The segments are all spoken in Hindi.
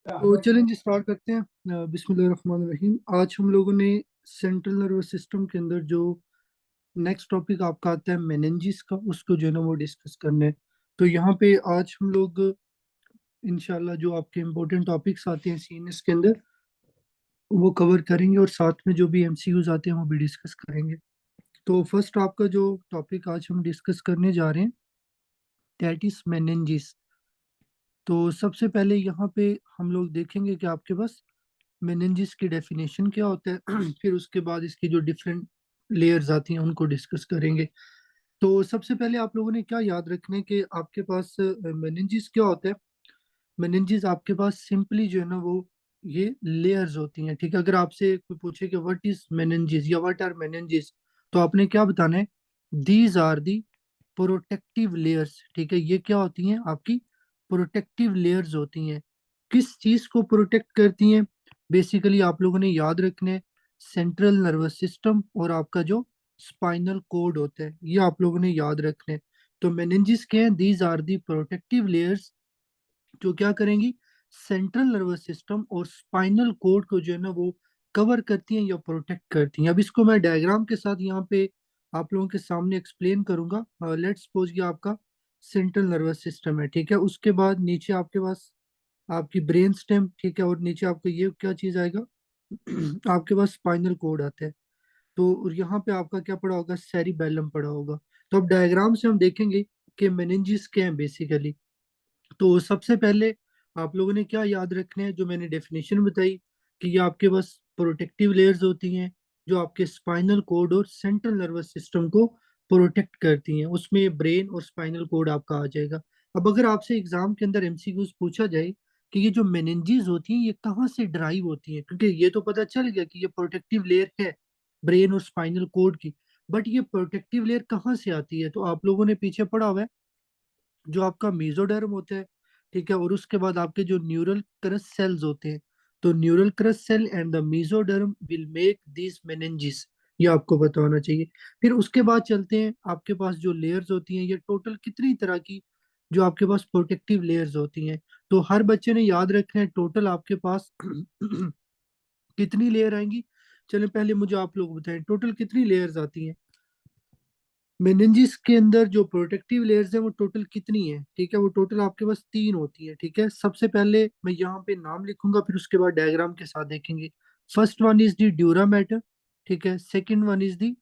तो चलें जी स्टार्ट करते हैं। बिस्मिल्लाहिर्रहमानिर्रहीम। आज हम लोगों ने सेंट्रल नर्वस सिस्टम के अंदर जो नेक्स्ट टॉपिक आपका आता है मेनिंजिस का, उसको जो है ना वो डिस्कस करने हैं। तो यहाँ पे आज हम लोग इंशाल्लाह जो आपके इम्पोर्टेंट टॉपिक्स आते हैं सीएनएस के अंदर वो कवर करेंगे, और साथ में जो भी एमसीक्यूज आते हैं वो भी डिस्कस करेंगे। तो फर्स्ट आपका जो टॉपिक आज हम डिस्कस करने जा रहे हैं दैट इज मेनिंजिस। तो सबसे पहले यहाँ पे हम लोग देखेंगे कि आपके पास मेनिंजिस की डेफिनेशन क्या होता है फिर उसके बाद इसकी जो डिफरेंट लेयर्स आती हैं उनको डिस्कस करेंगे। तो सबसे पहले आप लोगों ने क्या याद रखना है कि आपके पास मेनिंजिस क्या होता है। मेनिंजिस आपके पास सिंपली जो है ना वो ये लेयर्स होती हैं, ठीक है। अगर आपसे कोई पूछे कि व्हाट इज मेनिंजिस या व्हाट आर मेनिंजिस, तो आपने क्या बताना है, these are the protective layers, ठीक है। ये क्या होती हैं, आपकी प्रोटेक्टिव लेयर्स होती हैं। किस चीज को प्रोटेक्ट करती हैं, बेसिकली आप लोगों ने याद रखने हैं सेंट्रल नर्वस सिस्टम और आपका जो स्पाइनल कोड होता है, ये आप लोगों ने याद रखने हैं। तो मेनिंजिस के हैं, these are the protective layers, जो क्या करेंगी, सेंट्रल नर्वस सिस्टम और स्पाइनल कोड को जो है ना वो कवर करती हैं या प्रोटेक्ट करती हैं। अब इसको मैं डायग्राम के साथ यहाँ पे आप लोगों के सामने एक्सप्लेन करूंगा। लेट्स सपोज ये आपका सेंट्रल नर्वस सिस्टम है, ठीक है। उसके बाद नीचे आपके पास आपकी ब्रेन स्टेम, ठीक है, और नीचे आपको ये क्या चीज आएगा आपके पास स्पाइनल कोड आता है। तो यहाँ पे आपका क्या पड़ा होगा, सेरिबेलम पड़ा होगा। तो अब डायग्राम से हम देखेंगे कि मेनिंजिस क्या है बेसिकली। तो सबसे पहले आप लोगों ने क्या याद रखना है, जो मैंने डेफिनेशन बताई कि ये आपके पास प्रोटेक्टिव लेयर्स होती हैं जो आपके स्पाइनल कोड और सेंट्रल नर्वस सिस्टम को प्रोटेक्ट करती हैं। उसमें ब्रेन और स्पाइनल कोड आपका आ जाएगा। अब अगर आपसे एग्जाम के अंदर एमसीक्यूज पूछा जाए कि ये जो मेनिंजेस होती हैं ये कहाँ से ड्राइव होती हैं, क्योंकि ये तो पता चल गया कि ये प्रोटेक्टिव लेयर है ब्रेन और स्पाइनल कोड की, बट ये प्रोटेक्टिव लेयर कहाँ से आती है, तो आप लोगों ने पीछे पढ़ा हुआ है जो आपका मेसोडर्म होता है, ठीक है, और उसके बाद आपके जो न्यूरल क्रस सेल्स होते हैं। तो neural crest cell and the mesoderm will make this meninges, ये आपको पता होना चाहिए। फिर उसके बाद चलते हैं, आपके पास जो लेयर्स होती हैं ये टोटल कितनी तरह की जो आपके पास प्रोटेक्टिव लेयर्स होती हैं। तो हर बच्चे ने याद रखना है टोटल आपके पास कितनी लेयर आएंगी। चलिए पहले मुझे आप लोग बताएं टोटल कितनी लेयर्स आती हैं मेनिंजिस के अंदर। जो प्रोटेक्टिव लेयर्स है वो टोटल कितनी है, ठीक है, वो टोटल आपके पास तीन होती है, ठीक है। सबसे पहले मैं यहाँ पे नाम लिखूंगा, फिर उसके बाद डायग्राम के साथ देखेंगे। First one is the dura mater, ठीक है। Second one is the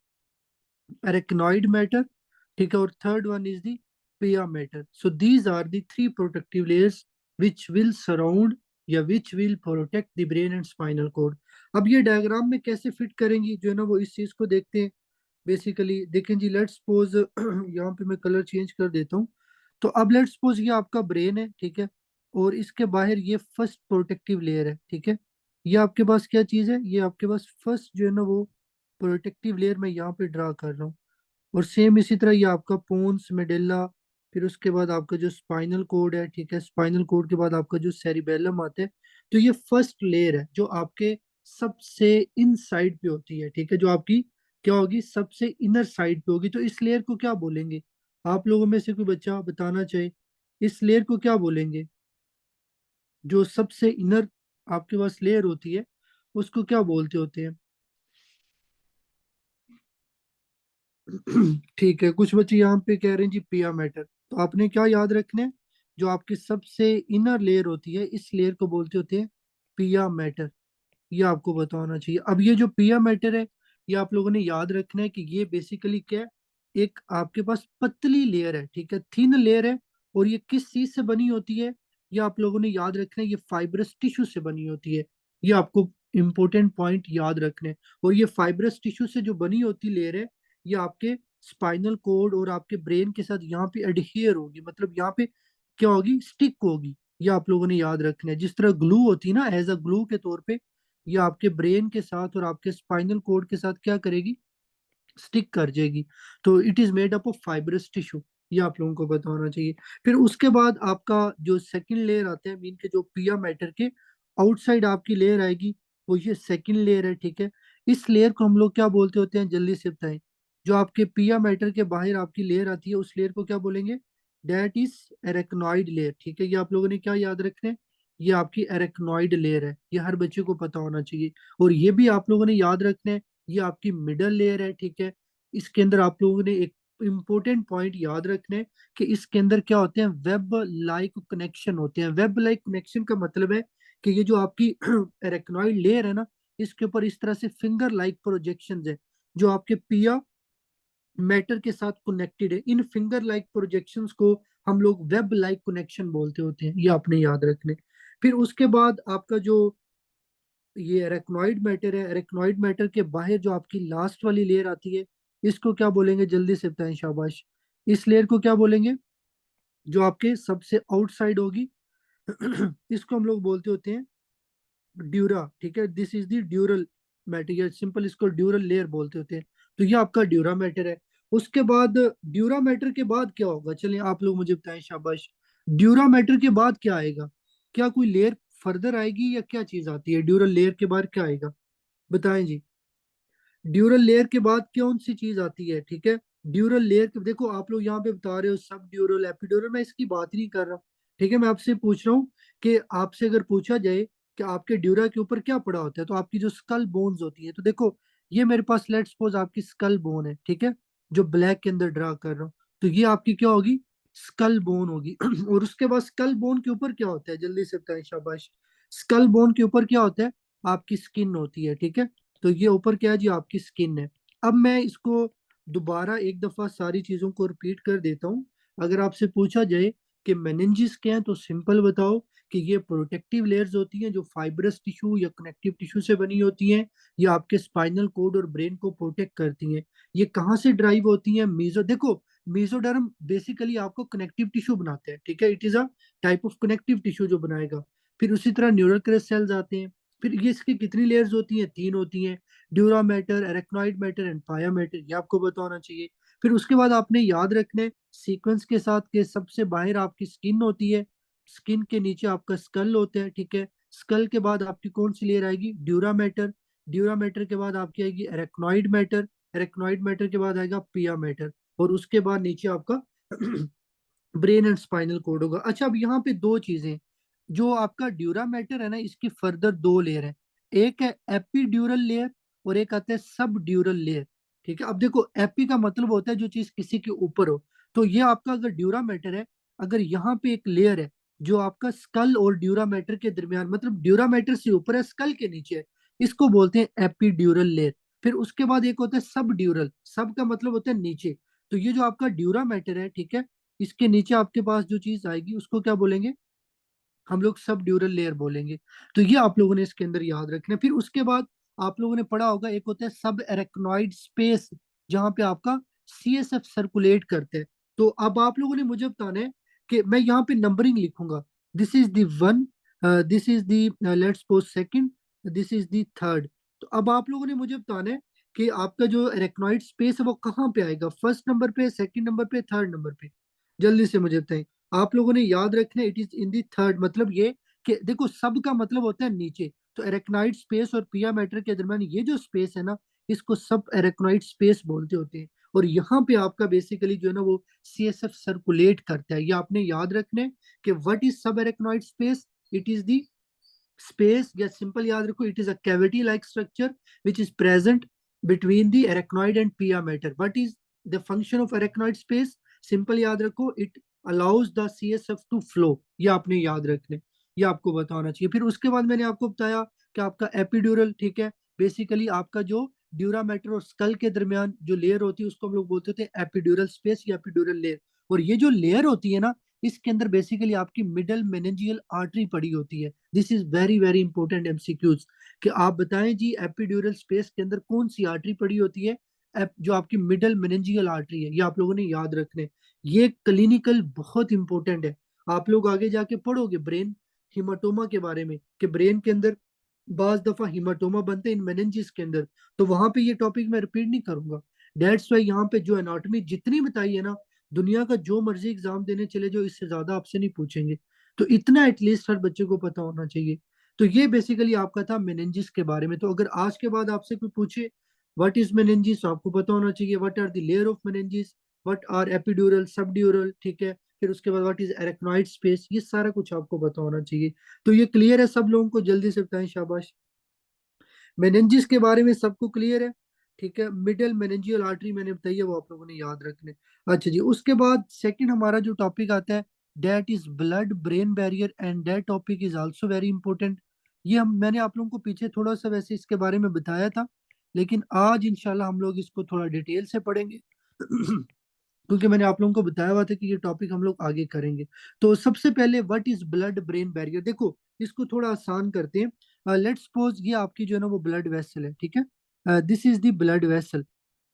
arachnoid mater, ठीक है, और third one is the pia mater. So these are the three protective layers which will surround या which will protect the brain and spinal cord. अब ये डायग्राम में कैसे फिट करेंगी जो है ना वो इस चीज को देखते हैं। बेसिकली देखें जी, लेट्स सपोज यहाँ पे मैं कलर चेंज कर देता हूँ। तो अब लेट्स सपोज ये आपका ब्रेन है, ठीक है, और इसके बाहर ये फर्स्ट प्रोटेक्टिव लेयर है, ठीक है। ये आपके पास क्या चीज है, ये आपके पास फर्स्ट जो है ना वो प्रोटेक्टिव लेयर मैं यहाँ पे ड्रा कर रहा हूँ। और सेम इसी तरह ये आपका पोन्स मेडेला, फिर उसके बाद आपका जो स्पाइनल कोड है, ठीक है, स्पाइनल कोड के बाद आपका जो सेरिबेलम आता है। तो ये फर्स्ट लेयर है जो आपके सबसे इन साइड पे होती है, ठीक है, जो आपकी क्या होगी, सबसे इनर साइड पे होगी। तो इस लेयर को क्या बोलेंगे, आप लोगों में से कोई बच्चा बताना चाहे इस लेयर को क्या बोलेंगे, जो सबसे इनर आपके पास लेयर होती है उसको क्या बोलते होते हैं। ठीक है, कुछ बच्चे यहाँ पे कह रहे हैं जी पिया मैटर। तो आपने क्या याद रखना है, जो आपकी सबसे इनर लेयर होती है इस लेयर को बोलते होते हैं पिया मैटर। ये आपको पता होना चाहिए। अब ये जो पिया मैटर है ये आप लोगों ने याद रखना है कि ये बेसिकली क्या है, एक आपके पास पतली लेयर है, ठीक है, थिन लेयर है। और ये किस चीज से बनी होती है, ये आप लोगों ने याद रखना है, ये फाइब्रस टिश्यू से बनी होती है। ये आपको इंपॉर्टेंट पॉइंट याद रखने हैं। और ये फाइब्रस टिश्यू से जो बनी होती लेयर है ये आपके स्पाइनल कोड और आपके ब्रेन के साथ यहाँ पे एडहियर होगी, मतलब यहाँ पे क्या होगी, स्टिक होगी। ये आप लोगों ने याद रखना है, जिस तरह ग्लू होती है ना, एज अ ग्लू के तौर पे ये आपके ब्रेन के साथ और आपके स्पाइनल कोड के साथ क्या करेगी, स्टिक कर जाएगी। तो it is made up of fibrous tissue, ये आप लोगों को पता होना चाहिए। फिर उसके बाद आपका जो सेकंड लेयर आता है मीन के जो पिया मैटर के आउटसाइड आपकी लेयर आएगी, वो ये सेकंड लेयर है, ठीक है। इस लेयर को हम लोग क्या बोलते होते हैं, जल्दी से बताएं। जो आपके पिया मैटर के बाहर आपकी लेयर आती है उस लेयर को क्या बोलेंगे, दैट इज एरेक्नॉइड लेयर। ठीक है, ये आप लोगों ने क्या याद रखना है, ये आपकी एरेक्नॉइड लेयर है, ये हर बच्चे को पता होना चाहिए। और ये भी आप लोगों ने याद रखना है, ये आपकी मिडल लेयर है। ठीक है, इसके अंदर आप लोगों ने एक इंपॉर्टेंट पॉइंट याद रखना है कि इसके अंदर क्या होते हैं, वेब लाइक कनेक्शन होते हैं। वेब लाइक कनेक्शन का मतलब है कि ये जो आपकी एरेक्नॉइड लेयर है ना, इसके ऊपर इस तरह से फिंगर लाइक प्रोजेक्शंस है जो आपके पिया मैटर के साथ कनेक्टेड है। इन फिंगर लाइक प्रोजेक्शंस को हम लोग वेब लाइक कनेक्शन बोलते होते हैं, ये आपने याद रखने। फिर उसके बाद आपका जो ये एरेक्नॉइड मैटर है, एरेक्नॉइड मैटर के बाहर जो आपकी लास्ट वाली लेयर आती है, इसको क्या बोलेंगे, जल्दी से बताएं, शाबाश। इस लेयर को क्या बोलेंगे, जो आपके सबसे आउटसाइड होगी इसको हम लोग बोलते होते हैं ड्यूरा। ठीक है, this is the ड्यूरल matter, simple इसको ड्यूरल लेयर बोलते होते हैं। तो ये आपका ड्यूरा मैटर है। उसके बाद ड्यूरा मैटर के बाद क्या होगा, चलिए आप लोग मुझे बताएं, शाबाश। ड्यूरा मैटर के बाद क्या आएगा, क्या कोई लेयर फर्दर आएगी या क्या चीज आती है, ड्यूरल लेयर के बाद क्या आएगा, बताएं जी। ड्यूरल लेयर के बाद कौन सी चीज आती है, ठीक है। ड्यूरल लेयर के, देखो आप लोग यहाँ पे बता रहे हो सब ड्यूरल एपिड्यूरल, मैं इसकी बात ही नहीं कर रहा। ठीक है, मैं आपसे पूछ रहा हूँ कि आपसे अगर पूछा जाए कि आपके ड्यूरा के ऊपर क्या पड़ा होता है, तो आपकी जो स्कल बोन्स होती है, तो देखो ये मेरे पास लेट्स सपोज आपकी स्कल बोन है, ठीक है, जो ब्लैक के अंदर ड्रा कर रहा हूँ, तो ये आपकी क्या होगी, स्कल बोन होगी। और उसके बाद स्कल बोन के ऊपर क्या होता है, जल्दी से बताएं, शाबाश। स्कल बोन के ऊपर क्या होता है, आपकी स्किन होती है। ठीक है, तो ये ऊपर क्या है जी, आपकी स्किन है। अब मैं इसको दोबारा एक दफा सारी चीजों को रिपीट कर देता हूँ। अगर आपसे पूछा जाए कि मेनिंजेस क्या है, तो सिंपल बताओ कि ये प्रोटेक्टिव लेयर्स होती हैं जो फाइब्रस टिश्यू या कनेक्टिव टिश्यू से बनी होती हैं। ये आपके स्पाइनल कोड और ब्रेन को प्रोटेक्ट करती हैं। ये कहाँ से ड्राइव होती हैं, मीजो, देखो मेसोडर्म बेसिकली आपको कनेक्टिव टिश्यू बनाते हैं। ठीक है, it is a type of connective tissue जो बनाएगा। फिर उसी तरह न्यूरल क्रस्ट सेल्स आते हैं। फिर ये इसकी कितनी लेयर्स होती हैं, तीन होती हैं, dura mater, arachnoid matter and पाया मैटर, ये आपको पता होना चाहिए। फिर उसके बाद आपने याद रखना है सीक्वेंस के साथ के सबसे बाहर आपकी स्किन होती है, स्किन के नीचे आपका स्कल होता है। ठीक है, स्कल के बाद आपकी कौन सी लेयर आएगी, ड्यूरा मैटर, ड्यूरा मैटर के बाद आपकी आएगी एरेक्नॉइड मैटर, एरेक्नॉइड मैटर के बाद आएगा पिया मैटर, और उसके बाद नीचे आपका ब्रेन एंड स्पाइनल कोड होगा। अच्छा, अब यहाँ पे दो चीजें, जो आपका ड्यूरा मैटर है ना, इसकी फर्दर दो लेयर है, एक है एपीड्यूरल लेयर और एक आता है सब ड्यूरल लेयर। ठीक है, अब देखो एपी का मतलब होता है जो चीज किसी के ऊपर हो, तो ये आपका अगर ड्यूरा मैटर है, अगर यहाँ पे एक लेयर है जो आपका स्कल और ड्यूरा मैटर के दरमियान, मतलब ड्यूरा मैटर से ऊपर है, स्कल के नीचे है, इसको बोलते हैं एपीड्यूरल लेयर। फिर उसके बाद एक होता है सब ड्यूरल, सब का मतलब होता है नीचे। तो ये जो आपका ड्यूरा मैटर है, ठीक है, इसके नीचे आपके पास जो चीज आएगी उसको क्या बोलेंगे, हम लोग सब ड्यूरल लेयर बोलेंगे। तो ये आप लोगों ने इसके अंदर याद रखना है। फिर उसके बाद आप लोगों ने पढ़ा होगा एक होता है सब एरेक्नॉइड स्पेस, जहां पे आपका सीएसएफ सर्कुलेट करते हैं। तो अब आप लोगों ने मुझे बताना है कि मैं यहाँ पे नंबरिंग लिखूंगा, this is the one, this is the let's suppose second, this is the third. तो अब आप लोगों ने मुझे बताना है कि आपका जो एरेक्नॉइड स्पेस है वो कहाँ पे आएगा, फर्स्ट नंबर पे, सेकंड नंबर पे, थर्ड नंबर पे, जल्दी से मुझे बताएं। आप लोगों ने याद रखना है it is in the third, मतलब ये कि देखो सब का मतलब होता है नीचे, तो एरेक्नॉइड स्पेस और पिया मैटर के दरमियान ये जो स्पेस है ना, इसको सब एरेक्नॉइड स्पेस बोलते होते हैं। और यहाँ पे आपका बेसिकली जो है ना वो सीएसएफ सर्कुलेट करता है, ये आपने याद रखना है कि व्हाट इज सब arachnoid space, it is the space, या सिंपल याद रखो it is a cavity like structure which is present between the arachnoid and pia matter. What is the function of arachnoid space? Simple याद रखो, it allows the CSF to flow, ये आपने याद रखने, ये आपको बताना चाहिए। फिर उसके बाद मैंने आपको बताया कि आपका एपिड्यूरल, ठीक है, बेसिकली आपका जो ड्यूरा मैटर और स्कल के दरमियान जो लेयर होती है उसको हम लोग बोलते थे एपिड्यूरल स्पेस या एपिड्यूरल लेयर। और ये जो लेयर होती है ना, इसके अंदर बेसिकली आपकी मिडल मेनिंजियल आर्टरी पड़ी होती है। This is very very important MCQs, कि आप बताएं जी एपिड्यूरल स्पेस के अंदर कौन सी आर्टरी पड़ी होती है, जो आपकी मिडल मेनिंजियल आर्टरी है, ये आप लोगों ने याद रखने। ये क्लिनिकल बहुत इंपॉर्टेंट है, आप लोग आगे जाके पढ़ोगे ब्रेन हिमाटोमा के बारे में, कि ब्रेन के अंदर बाज दफा हिमाटोमा बनते हैं इन मेनिंजिस के अंदर, तो वहां पे ये टॉपिक मैं रिपीट नहीं करूंगा। डेट्स वाई यहाँ पे जो एनाटॉमी जितनी बताई है ना, दुनिया का जो मर्जी एग्जाम देने चले जो, इससे ज्यादा आपसे नहीं पूछेंगे। तो इतना एटलीस्ट हर बच्चे को पता होना चाहिए। तो ये बेसिकली आपका था मेनिंजिस के बारे में। तो अगर आज के बाद आपसे कोई पूछे व्हाट इज मेनिंजिस, तो आपको पता होना चाहिए what are the layer of meninges, what are epidural, subdural, ठीक है। फिर उसके बाद व्हाट इज एरेक्नॉइड स्पेस, ये सारा कुछ आपको पता होना चाहिए। तो ये क्लियर है सब लोगों को? जल्दी से बताएं, शाबाश। मेनेंजिस के बारे में सबको क्लियर है? ठीक है, मिडल मेनेंजियल आर्टरी मैंने बताई है, वो आप लोगों ने याद रखने। अच्छा जी, उसके बाद सेकंड हमारा जो टॉपिक आता है, that is blood brain barrier, and that topic is also very important. ये हम मैंने आप लोगों को पीछे थोड़ा सा वैसे इसके बारे में बताया था, लेकिन आज इंशाल्लाह हम लोग इसको थोड़ा डिटेल से पढ़ेंगे क्योंकि मैंने आप लोगों को बताया हुआ था कि ये टॉपिक हम लोग आगे करेंगे। तो सबसे पहले what is blood brain barrier, देखो इसको थोड़ा आसान करते हैं। लेट्स सपोज ये आपकी जो है ना वो ब्लड वेसल है, ठीक है, this is the blood vessel.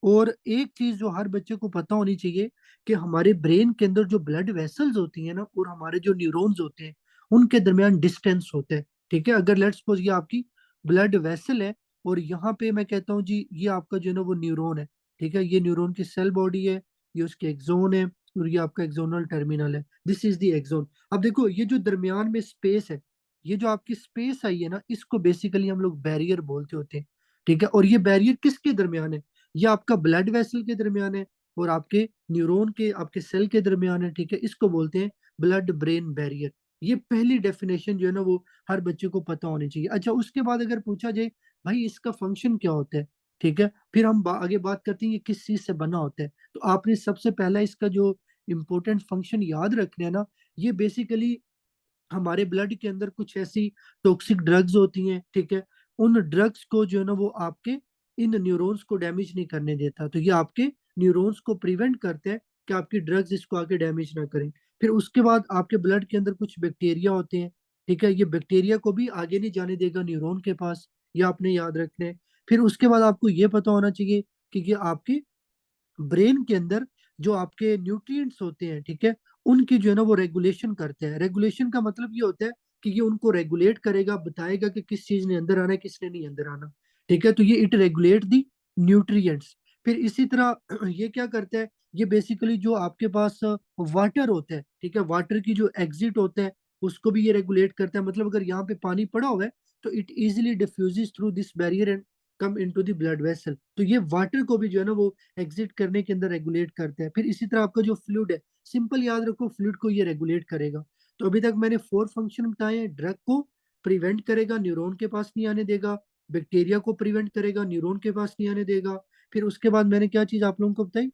और एक चीज जो हर बच्चे को पता होनी चाहिए कि हमारे ब्रेन के अंदर जो ब्लड वेसल्स होती हैं ना, और हमारे जो न्यूरॉन्स होते हैं, उनके दरमियान डिस्टेंस होता है, ठीक है। अगर लेट्स सपोज ये आपकी ब्लड वेसल है, और यहाँ पे मैं कहता हूँ जी ये आपका जो है ना वो न्यूरॉन है, ठीक है, ये न्यूरॉन की सेल बॉडी है, ये उसके एक्सोन है, और ये आपका एक्सोनल टर्मिनल है, दिस इज द एक्सोन। अब देखो ये जो दरमियान में स्पेस है, ये जो आपकी स्पेस आई है ना, इसको बेसिकली हम लोग बैरियर बोलते होते हैं, ठीक है। और ये बैरियर किसके दरमियान है? ये आपका ब्लड वेसल के दरमियान है, और आपके न्यूरॉन के, आपके सेल के दरमियान है, ठीक है। इसको बोलते हैं ब्लड ब्रेन बैरियर। ये पहली डेफिनेशन जो है ना वो हर बच्चे को पता होनी चाहिए। अच्छा, उसके बाद अगर पूछा जाए भाई इसका फंक्शन क्या होता है, ठीक है, फिर हम आगे बात करते हैं ये किस चीज से बना होता है। तो आपने सबसे पहला इसका जो इम्पोर्टेंट फंक्शन याद रखना है ना, ये बेसिकली हमारे ब्लड के अंदर कुछ ऐसी टॉक्सिक ड्रग्स होती हैं, ठीक है, उन ड्रग्स को जो है ना वो आपके इन न्यूरॉन्स को डैमेज नहीं करने देता। तो ये आपके न्यूरॉन्स को प्रिवेंट करते हैं कि आपकी ड्रग्स इसको आगे डैमेज ना करें। फिर उसके बाद आपके ब्लड के अंदर कुछ बैक्टीरिया होते हैं, ठीक है, ये बैक्टीरिया को भी आगे नहीं जाने देगा न्यूरॉन के पास, ये आपने याद रखना है। फिर उसके बाद आपको ये पता होना चाहिए कि ये आपके ब्रेन के अंदर जो आपके न्यूट्रिएंट्स होते हैं, ठीक है, उनकी जो है ना वो रेगुलेशन करते हैं। रेगुलेशन का मतलब ये होता है कि ये उनको रेगुलेट करेगा, बताएगा कि किस चीज ने अंदर आना है, किसने नहीं अंदर आना, ठीक है। तो ये इट रेगुलेट दी न्यूट्रिएंट्स। फिर इसी तरह ये क्या करता है, ये बेसिकली जो आपके पास वाटर होता है, ठीक है, वाटर की जो एग्जिट होता है उसको भी ये रेगुलेट करता है। मतलब अगर यहाँ पे पानी पड़ा हुआ है तो it easily diffuses through this barrier and come into the blood vessel. तो ये वाटर को भी जो है ना वो एग्जिट करने के अंदर रेगुलेट करते हैं। फिर इसी तरह आपका जो फ्लूइड है, सिंपल याद रखो, फ्लूइड को ये रेगुलेट करेगा। तो अभी तक मैंने 4 फंक्शन बताए हैं। ड्रग को प्रिवेंट करेगा, न्यूरॉन के पास नहीं आने देगा। बैक्टीरिया को प्रिवेंट करेगा, न्यूरॉन के पास नहीं आने देगा। फिर उसके बाद मैंने क्या चीज आप लोगों को बताई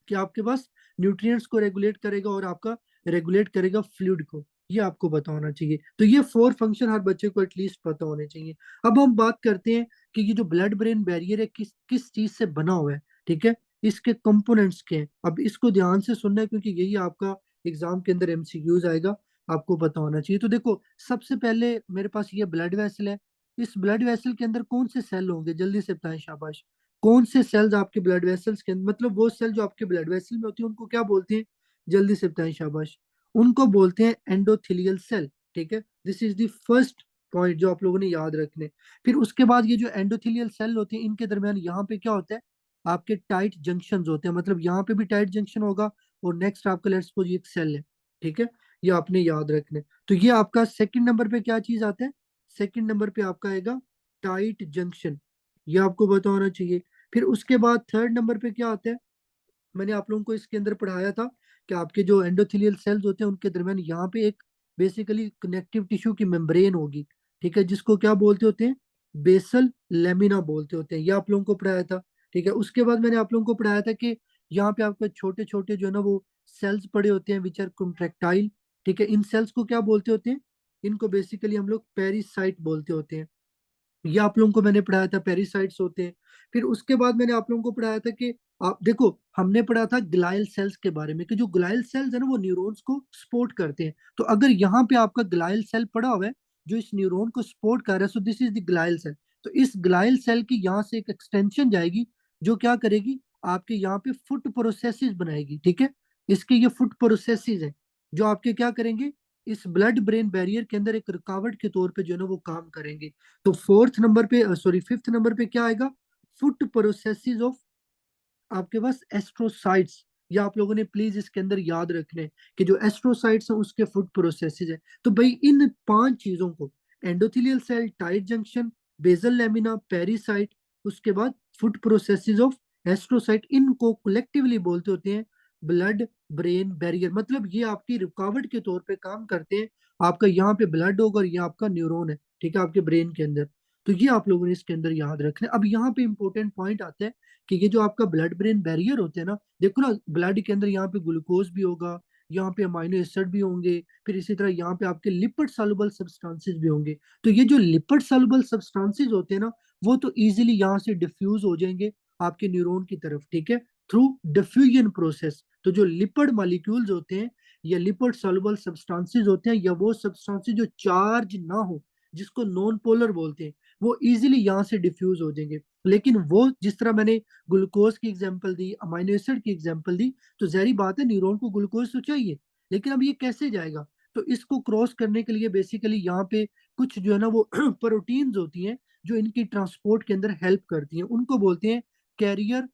कि आपके पास न्यूट्रिएंट्स को रेगुलेट करेगा, और आपका रेगुलेट करेगा फ्लूइड को। ये आपको पता होना चाहिए। तो ये 4 फंक्शन हर बच्चे को एटलीस्ट पता होने चाहिए। अब हम बात करते हैं कि ये जो ब्लड ब्रेन बैरियर है किस किस चीज से बना हुआ है, ठीक है, इसके कंपोनेंट्स के हैं। अब इसको ध्यान से सुनना है क्योंकि यही आपका एग्जाम के अंदर एमसीक्यूज आएगा, आपको पता होना चाहिए। तो देखो सबसे पहले मेरे पास ये ब्लड वेसल है। इस ब्लड वेसल के अंदर कौन से सेल होंगे, जल्दी से बताएं, शाबाश। कौन से सेल्स आपके ब्लड वेसल्स के अंदर, मतलब वो सेल जो आपके ब्लड वेसल में होती है उनको क्या बोलते हैं, जल्दी से बताएं, शाबाश। उनको बोलते हैं एंडोथेलियल सेल, ठीक है। This is the first point जो आप लोगों ने याद रखने। फिर उसके बाद ये जो एंडोथेलियल सेल होते हैं इनके दरमियान यहाँ पे क्या होता है, आपके टाइट जंक्शंस होते हैं। मतलब यहाँ पे भी टाइट जंक्शन होगा, और नेक्स्ट आपका लेट्स सपोज ये एक सेल है, ठीक है, ये आपने याद रखने। तो ये आपका सेकंड नंबर पे क्या चीज आता है, सेकंड नंबर पे आपका आएगा टाइट जंक्शन, ये आपको पता होना चाहिए। फिर उसके बाद थर्ड नंबर पे क्या आता है, मैंने आप लोगों को इसके अंदर पढ़ाया था कि आपके जो एंडोथेलियल सेल्स होते हैं उनके दरमियान यहाँ पे एक बेसिकली कनेक्टिव टिश्यू की मेम्ब्रेन होगी, ठीक है, जिसको क्या बोलते होते हैं, बेसल लेमिना बोलते होते हैं। ये आप लोगों को पढ़ाया था, ठीक है। उसके बाद मैंने आप लोगों को पढ़ाया था कि यहाँ पे आपके छोटे छोटे जो है ना वो सेल्स पड़े होते हैं विच आर कॉन्ट्रेक्टाइल, ठीक है। इन सेल्स को क्या बोलते होते हैं, इनको बेसिकली हम लोग पेरिसाइट बोलते होते हैं। ये आप लोगों को मैंने पढ़ाया था, पेरिसाइट्स होते हैं। फिर उसके बाद मैंने आप लोगों को पढ़ाया था कि आप देखो हमने पढ़ा था ग्लाइल सेल्स के बारे में कि जो ग्लाइल सेल्स है ना वो न्यूरॉन्स को सपोर्ट करते हैं। तो अगर यहाँ पे आपका ग्लाइल सेल पड़ा हुआ है जो इस न्यूरॉन को सपोर्ट कर रहा है, so this is the glial cell. तो इस ग्लाइल सेल की यहाँ से एक एक्सटेंशन जाएगी जो क्या करेगी, आपके यहाँ पे फुट प्रोसेसेस बनाएगी, ठीक है। इसके ये फुट प्रोसेसेस है जो आपके क्या करेंगे, इस ब्लड ब्रेन बैरियर के अंदर एक रुकावट के तौर पे जो है ना वो काम करेंगे। तो फोर्थ नंबर पे, सॉरी फिफ्थ नंबर पे क्या आएगा, फुट प्रोसेसेस ऑफ आपके पास एस्ट्रोसाइट्स। ये आप लोगों ने प्लीज इसके अंदर याद रखने कि जो एस्ट्रोसाइट्स हैं उसके फुट प्रोसेसेस है। तो भाई इन 5 चीजों को, endothelial cell, tight junction, basal lamina, pericyte, उसके बाद फुट प्रोसेसेस ऑफ एस्ट्रोसाइट, इनको कलेक्टिवली बोलते होते हैं ब्लड ब्रेन बैरियर। मतलब ये आपकी रुकावट के तौर पे काम करते हैं। आपका यहाँ पे ब्लड होगा और ये आपका न्यूरॉन है, ठीक है, आपके ब्रेन के अंदर। तो ये आप लोगों ने इसके अंदर याद रखना है। अब यहाँ पे इंपॉर्टेंट पॉइंट आता है कि ये जो आपका ब्लड ब्रेन बैरियर होते हैं ना, देखो ना, ब्लड के अंदर यहाँ पे ग्लूकोज भी होगा, यहाँ पे अमाइनो एसिड भी होंगे, फिर इसी तरह यहाँ पे आपके लिपिड सॉल्युबल सब्सटेंसेस भी होंगे। तो ये जो लिपिड सॉल्युबल सब्सटेंसेस होते हैं ना, वो तो इजीली यहाँ से डिफ्यूज हो जाएंगे आपके न्यूरॉन की तरफ, ठीक है, थ्रू डिफ्यूजन प्रोसेस। तो जो लिपिड मॉलिक्यूल्स होते हैं या लिपिड सॉल्युबल सब्सटेंसेस होते हैं, या वो सब्सटेंसेस जो चार्ज ना हो, जिसको नॉन पोलर बोलते हैं, वो इजीली यहाँ से डिफ्यूज हो जाएंगे। लेकिन वो जिस तरह मैंने ग्लूकोज की एग्जांपल दी, अमाइनो एसिड की एग्जांपल दी, तो जहरी बात है न्यूरॉन को ग्लूकोज तो चाहिए, लेकिन अब ये कैसे जाएगा? तो इसको क्रॉस करने के लिए बेसिकली यहाँ पे कुछ जो है ना वो प्रोटीन्स होती हैं जो इनकी ट्रांसपोर्ट के अंदर हेल्प करती हैं, उनको बोलते हैं कैरियर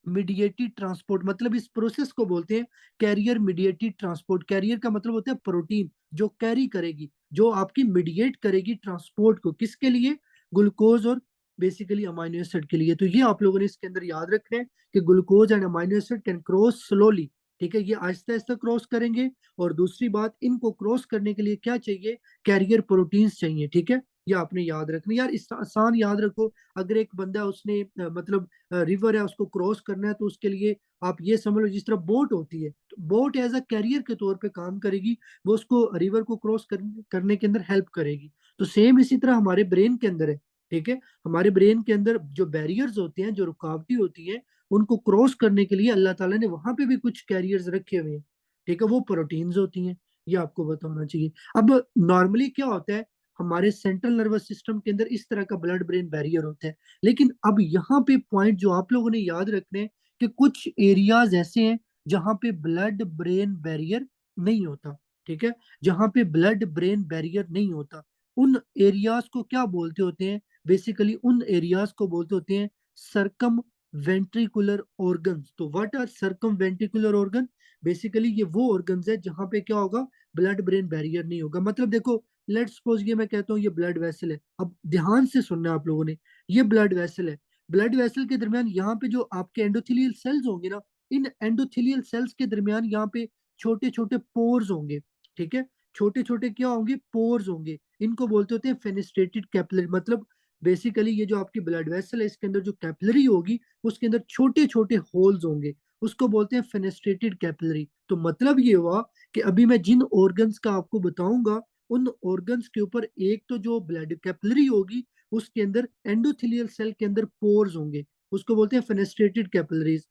मीडिएटेड ट्रांसपोर्ट। मतलब इस प्रोसेस को बोलते हैं कैरियर मीडिएटेड ट्रांसपोर्ट। कैरियर का मतलब होता है प्रोटीन जो कैरी करेगी, जो आपकी मीडिएट करेगी ट्रांसपोर्ट को, किसके लिए? ग्लूकोज और बेसिकली अमाइनो एसिड के लिए। तो ये आप लोगों ने इसके अंदर याद रखना है कि glucose and amino acid can cross slowly, ठीक है, ये आहिस्ता आहिस्ता क्रॉस करेंगे। और दूसरी बात, इनको क्रॉस करने के लिए क्या चाहिए? कैरियर प्रोटीन्स चाहिए, ठीक है। ये आपने याद रखना यार, इस आसान याद रखो। अगर एक बंदा उसने मतलब रिवर है उसको क्रॉस करना है, तो उसके लिए आप ये समझ लो जिस तरह बोट होती है, तो बोट एज अ कैरियर के तौर पे काम करेगी, वो उसको रिवर को क्रॉस करने के अंदर हेल्प करेगी। तो सेम इसी तरह हमारे ब्रेन के अंदर है, ठीक है। हमारे ब्रेन के अंदर जो बैरियर्स होते हैं, जो रुकावटी होती है, उनको क्रॉस करने के लिए अल्लाह ताला ने वहां पे भी कुछ कैरियर्स रखे हुए हैं, ठीक है, वो प्रोटीन्स होती हैं। ये आपको पता होना चाहिए। अब नॉर्मली क्या होता है, हमारे सेंट्रल नर्वस सिस्टम के अंदर इस तरह का ब्लड ब्रेन बैरियर होता है। लेकिन अब यहाँ पे पॉइंट जो आप लोगों ने याद रखने हैं कि कुछ एरियाज ऐसे हैं जहाँ पे ब्लड ब्रेन बैरियर नहीं होता, ठीक है, जहाँ पे ब्लड ब्रेन बैरियर नहीं होता, उन एरियाज को क्या बोलते होते हैं? बेसिकली उन एरियाज को बोलते होते हैं सरकम वेंट्रिकुलर ऑर्गन्स। तो what are circumventricular organ? Basically ये वो ऑर्गन्स है जहाँ पे क्या होगा? ब्लड ब्रेन बैरियर नहीं होगा। मतलब देखो, लेट्स सपोज ये मैं कहता हूँ ये ब्लड वेसल है, अब ध्यान से सुनना आप लोगों ने, ये ब्लड वेसल है। ब्लड वेसल के दरमियान यहाँ पे जो आपके एंडोथेलियल सेल्स होंगे ना, इन एंडोथेलियल सेल्स के दरमियान यहाँ पे छोटे छोटे पोर्स होंगे, ठीक है, छोटे छोटे क्या होंगे? पोर्स होंगे। इनको बोलते होते हैं फेनेस्ट्रेटेड कैपिलरी। मतलब बेसिकली ये जो आपकी ब्लड वेसल है, इसके अंदर जो कैपिलरी होगी, उसके अंदर छोटे छोटे होल्स होंगे, उसको बोलते हैं फेनेस्ट्रेटेड कैपिलरी। तो मतलब ये हुआ कि अभी मैं जिन ऑर्गन्स का आपको बताऊंगा, उन ऑर्गन्स के ऊपर एक तो जो ब्लड कैपिलरी होगी, उसके अंदर एंडोथेलियल सेल के अंदर पोर्स होंगे, उसको बोलते हैं फेनेस्ट्रेटेड कैपिलरीज।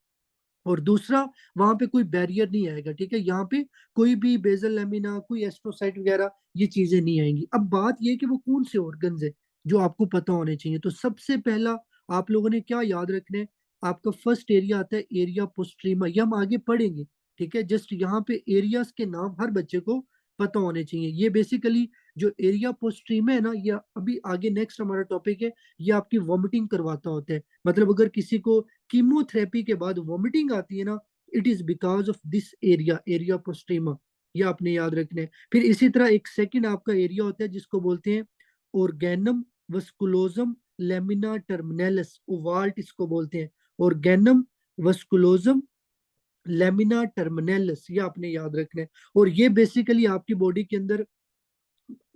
और दूसरा, वहां पे कोई बैरियर नहीं आएगा, ठीक है, यहाँ पे कोई भी बेजल लेमिना, कोई एस्ट्रोसाइट वगैरह ये चीजें नहीं आएंगी। अब बात ये है कि वो कौन से ऑर्गन्स है जो आपको पता होने चाहिए। तो सबसे पहला आप लोगों ने क्या याद रखना है? आपका फर्स्ट एरिया आता है एरिया पोस्ट्रीमा, ये हम आगे पढ़ेंगे, ठीक है। जस्ट यहाँ पे एरियाज के नाम हर बच्चे को पता होने चाहिए। ये बेसिकली जो एरिया पोस्ट्रीमा है ना, ये अभी आगे नेक्स्ट हमारा टॉपिक है, ये आपकी वॉमिटिंग करवाता होता है। मतलब अगर किसी को कीमोथेरेपी के बाद वॉमिटिंग आती है ना, it is because of this area, area postrema. ये आपने याद रखना है। फिर इसी तरह एक सेकंड आपका एरिया होता है जिसको बोलते हैं ऑर्गेनम वस्कुलोजम लेमिना टर्मिनलिस, ओवाल्ट इसको बोलते हैं, ऑर्गेनम वस्कुलोजम लेमिना टर्मिनलिस, ये आपने याद रखना है। और ये बेसिकली आपकी बॉडी के अंदर,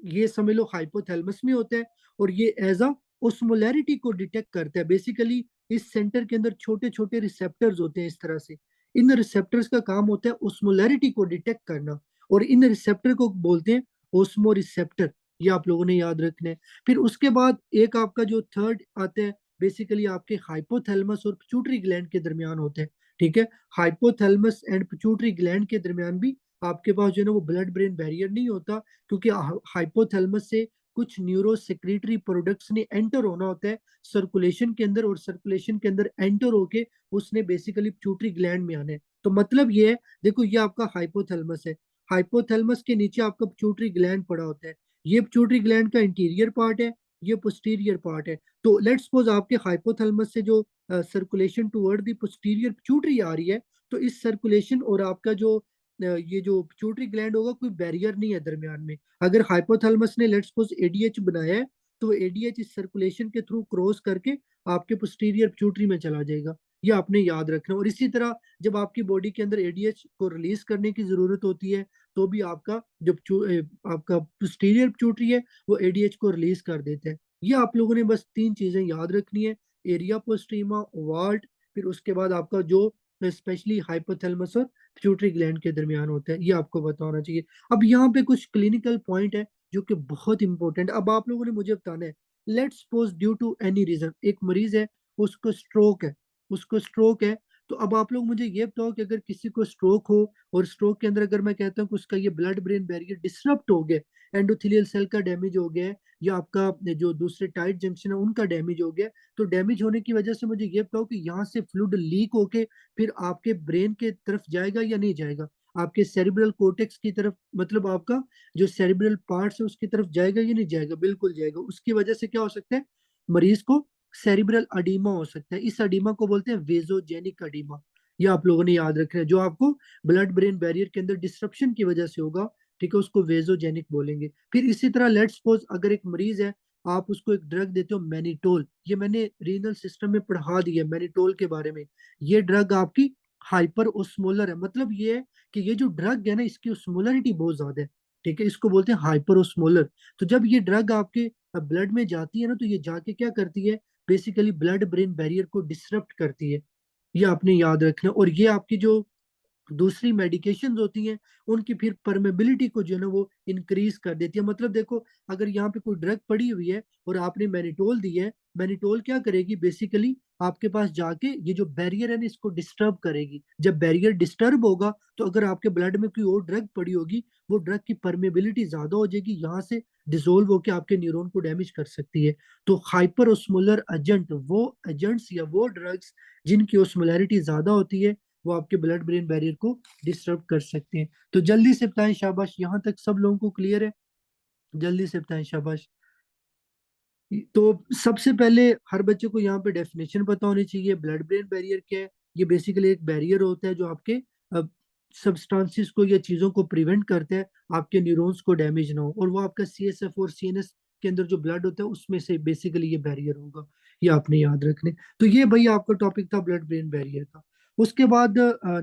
ये समझ लो हाइपोथैलेमस में होता है, और ये एज अ ओस्मोलैरिटी को डिटेक्ट करता है। बेसिकली इस सेंटर के अंदर छोटे छोटे रिसेप्टर्स होते हैं इस तरह से, इन रिसेप्टर्स का काम होता है ओस्मोलैरिटी को डिटेक्ट करना, और इन रिसेप्टर को बोलते हैं ओस्मो रिसेप्टर। ये आप लोगों ने याद रखना है। फिर उसके बाद एक आपका जो थर्ड आता है, बेसिकली आपके हाइपोथैलेमस और पिट्यूटरी ग्लैंड के दरमियान होते हैं, ठीक है। हाइपोथैलेमस एंड पिट्यूटरी ग्लैंड के दरमियान भी आपके पास जो है ना वो ब्लड ब्रेन बैरियर नहीं होता, क्योंकि हाइपोथैलेमस से कुछ न्यूरो सेक्रेटरी प्रोडक्ट्स ने एंटर होना होता है सर्कुलेशन के अंदर, और सर्कुलेशन के अंदर एंटर होके उसने बेसिकली पिट्यूटरी ग्लैंड में आना है। तो मतलब ये है, देखो ये आपका हाइपोथैलेमस है, हाइपोथैलेमस के नीचे आपका पिट्यूटरी ग्लैंड पड़ा होता है, ये पिट्यूटरी ग्लैंड का इंटीरियर पार्ट है, ये पोस्टीरियर पार्ट है। तो लेट्स सपोज आपके हाइपोथैलेमस से जो circulation toward the posterior pituitary आ रही है, तो इस सर्कुलेशन और आपका जो ये जो पिट्यूटरी ग्लैंड होगा, कोई बैरियर नहीं है दरमियान में। अगर हाइपोथैलेमस ने लेट्स सपोज एडीएच बनाया है, तो एडीएच इस सर्कुलेशन के थ्रू क्रॉस करके आपके पोस्टीरियर पिट्यूटरी में चला जाएगा। ये आपने याद रखना। और इसी तरह जब आपकी बॉडी के अंदर एडीएच को रिलीज करने की जरूरत होती है, तो भी आपका आपका पोस्टीरियर पिट्यूटरी है वो एडीएच को रिलीज कर देता है। ये आप लोगों ने बस तीन चीजें याद रखनी है, एरिया पोस्ट्रीमा, वाल्ट, फिर उसके बाद आपका जो स्पेशली हाइपोथैलेमस और पिट्यूटरी ग्लैंड के दरमियान होता है, ये आपको पता होना चाहिए। अब यहाँ पे कुछ क्लिनिकल पॉइंट है जो कि बहुत इंपॉर्टेंट। अब आप लोगों ने मुझे बताना है, let's suppose due to any reason एक मरीज है, उसको स्ट्रोक है, उसको स्ट्रोक है। तो अब आप लोग मुझे ये बताओ कि अगर किसी को स्ट्रोक हो और स्ट्रोक के अंदर अगर मैं कहता हूँ कि उसका ये ब्लड ब्रेन बैरियर डिसरप्ट हो गया, एंडोथेलियल सेल का डैमेज हो गया है, या आपका जो दूसरे टाइट जंक्शन है उनका डैमेज हो गया, तो डैमेज होने की वजह से मुझे ये बताओ कि यहाँ से फ्लूइड लीक होके फिर आपके ब्रेन के तरफ जाएगा या नहीं जाएगा, आपके सेरिब्रल कोर्टेक्स की तरफ, मतलब आपका जो सेरिब्रल पार्ट्स है उसकी तरफ जाएगा या नहीं जाएगा? बिल्कुल जाएगा। उसकी वजह से क्या हो सकता है, मरीज को सेरिब्रल अडीमा हो सकता है। इस अडीमा को बोलते हैं वेजोजेनिक अडीमा। ये आप लोगों ने याद रखना है, जो आपको ब्लड ब्रेन बैरियर के अंदर डिस्ट्रप्शन की वजह से होगा, ठीक है, उसको वेजोजेनिक बोलेंगे। फिर इसी तरह लेट्स सपोज अगर एक मरीज है, आप उसको एक ड्रग देते हो मैनिटोल, ये मैंने रीनल सिस्टम में पढ़ा दिया मैनिटोल के बारे में। ये ड्रग आपकी हाइपर ओस्मोलर है, मतलब ये है कि ये जो ड्रग है ना इसकी ओस्मोलरिटी बहुत ज्यादा है, ठीक है, इसको बोलते हैं हाइपर ओस्मोलर। तो जब ये ड्रग आपके ब्लड में जाती है ना, तो ये जाके क्या करती है, बेसिकली ब्लड ब्रेन बैरियर को डिसरप्ट करती है। ये आपने याद रखना। और ये आपकी जो दूसरी मेडिकेशंस होती हैं उनकी फिर परमेबिलिटी को जो है ना वो इंक्रीज कर देती है। मतलब देखो, अगर यहाँ पे कोई ड्रग पड़ी हुई है और आपने मैनिटोल दी है, मैनिटोल क्या करेगी, बेसिकली आपके पास जाके ये जो बैरियर है ना इसको डिस्टर्ब करेगी। जब बैरियर डिस्टर्ब होगा तो अगर आपके ब्लड में कोई और ड्रग पड़ी होगी, वो ड्रग की परमेबिलिटी ज्यादा हो जाएगी, यहाँ से डिसोल्व होकर आपके न्यूरॉन को डैमेज कर सकती है। तो हाइपर ओस्मोलर एजेंट वो एजेंट्स या वो ड्रग्स जिनकी ओस्मोलैरिटी ज्यादा होती है, वो आपके ब्लड ब्रेन बैरियर को डिस्टर्ब कर सकते हैं। तो जल्दी से बताएं, शाबाश, यहाँ तक सब लोगों को क्लियर है? जल्दी से बताएं, शाबाश। तो सबसे पहले हर बच्चे को यहाँ पे डेफिनेशन पता होनी चाहिए, ब्लड ब्रेन बैरियर क्या है। ये बेसिकली एक बैरियर होता है जो आपके सब्सटेंसेस को या चीजों को प्रिवेंट करता है, आपके न्यूरॉन्स को डैमेज ना हो। और वो आपका सीएसएफ और सीएनएस के अंदर जो ब्लड होता है उसमें से बेसिकली ये बैरियर होगा। ये आपने याद रखने। तो ये भाई आपका टॉपिक था ब्लड ब्रेन बैरियर का। उसके बाद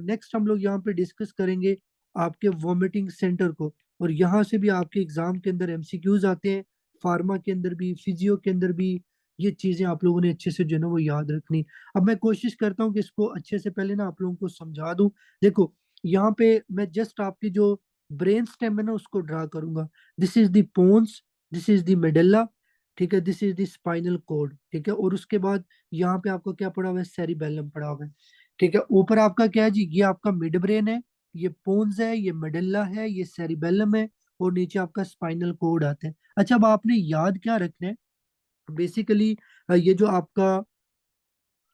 नेक्स्ट हम लोग यहाँ पे डिस्कस करेंगे आपके वॉमिटिंग सेंटर को। और यहाँ से भी आपके एग्जाम के अंदर एमसीक्यूज आते हैं, फार्मा के अंदर भी, फिजियो के अंदर भी। ये चीजें आप लोगों ने अच्छे से जो है ना वो याद रखनी। अब मैं कोशिश करता हूँ कि इसको अच्छे से पहले ना आप लोगों को समझा दूं। देखो, यहाँ पे मैं जस्ट आपकी जो ब्रेन स्टेम है ना उसको ड्रा करूंगा। This is the pons, this is the medulla, ठीक है, this is the spinal cord, ठीक है। और उसके बाद यहाँ पे आपको क्या पड़ा हुआ है, सेरिबेलम पड़ा हुआ है, ठीक है। ऊपर आपका क्या है जी, ये आपका मिड ब्रेन है, ये पोन्स है, ये मेडल्ला है, ये सेरिबेलम है, और नीचे आपका स्पाइनल कॉर्ड आता है। अच्छा, अब आपने याद क्या रखना है, बेसिकली ये जो आपका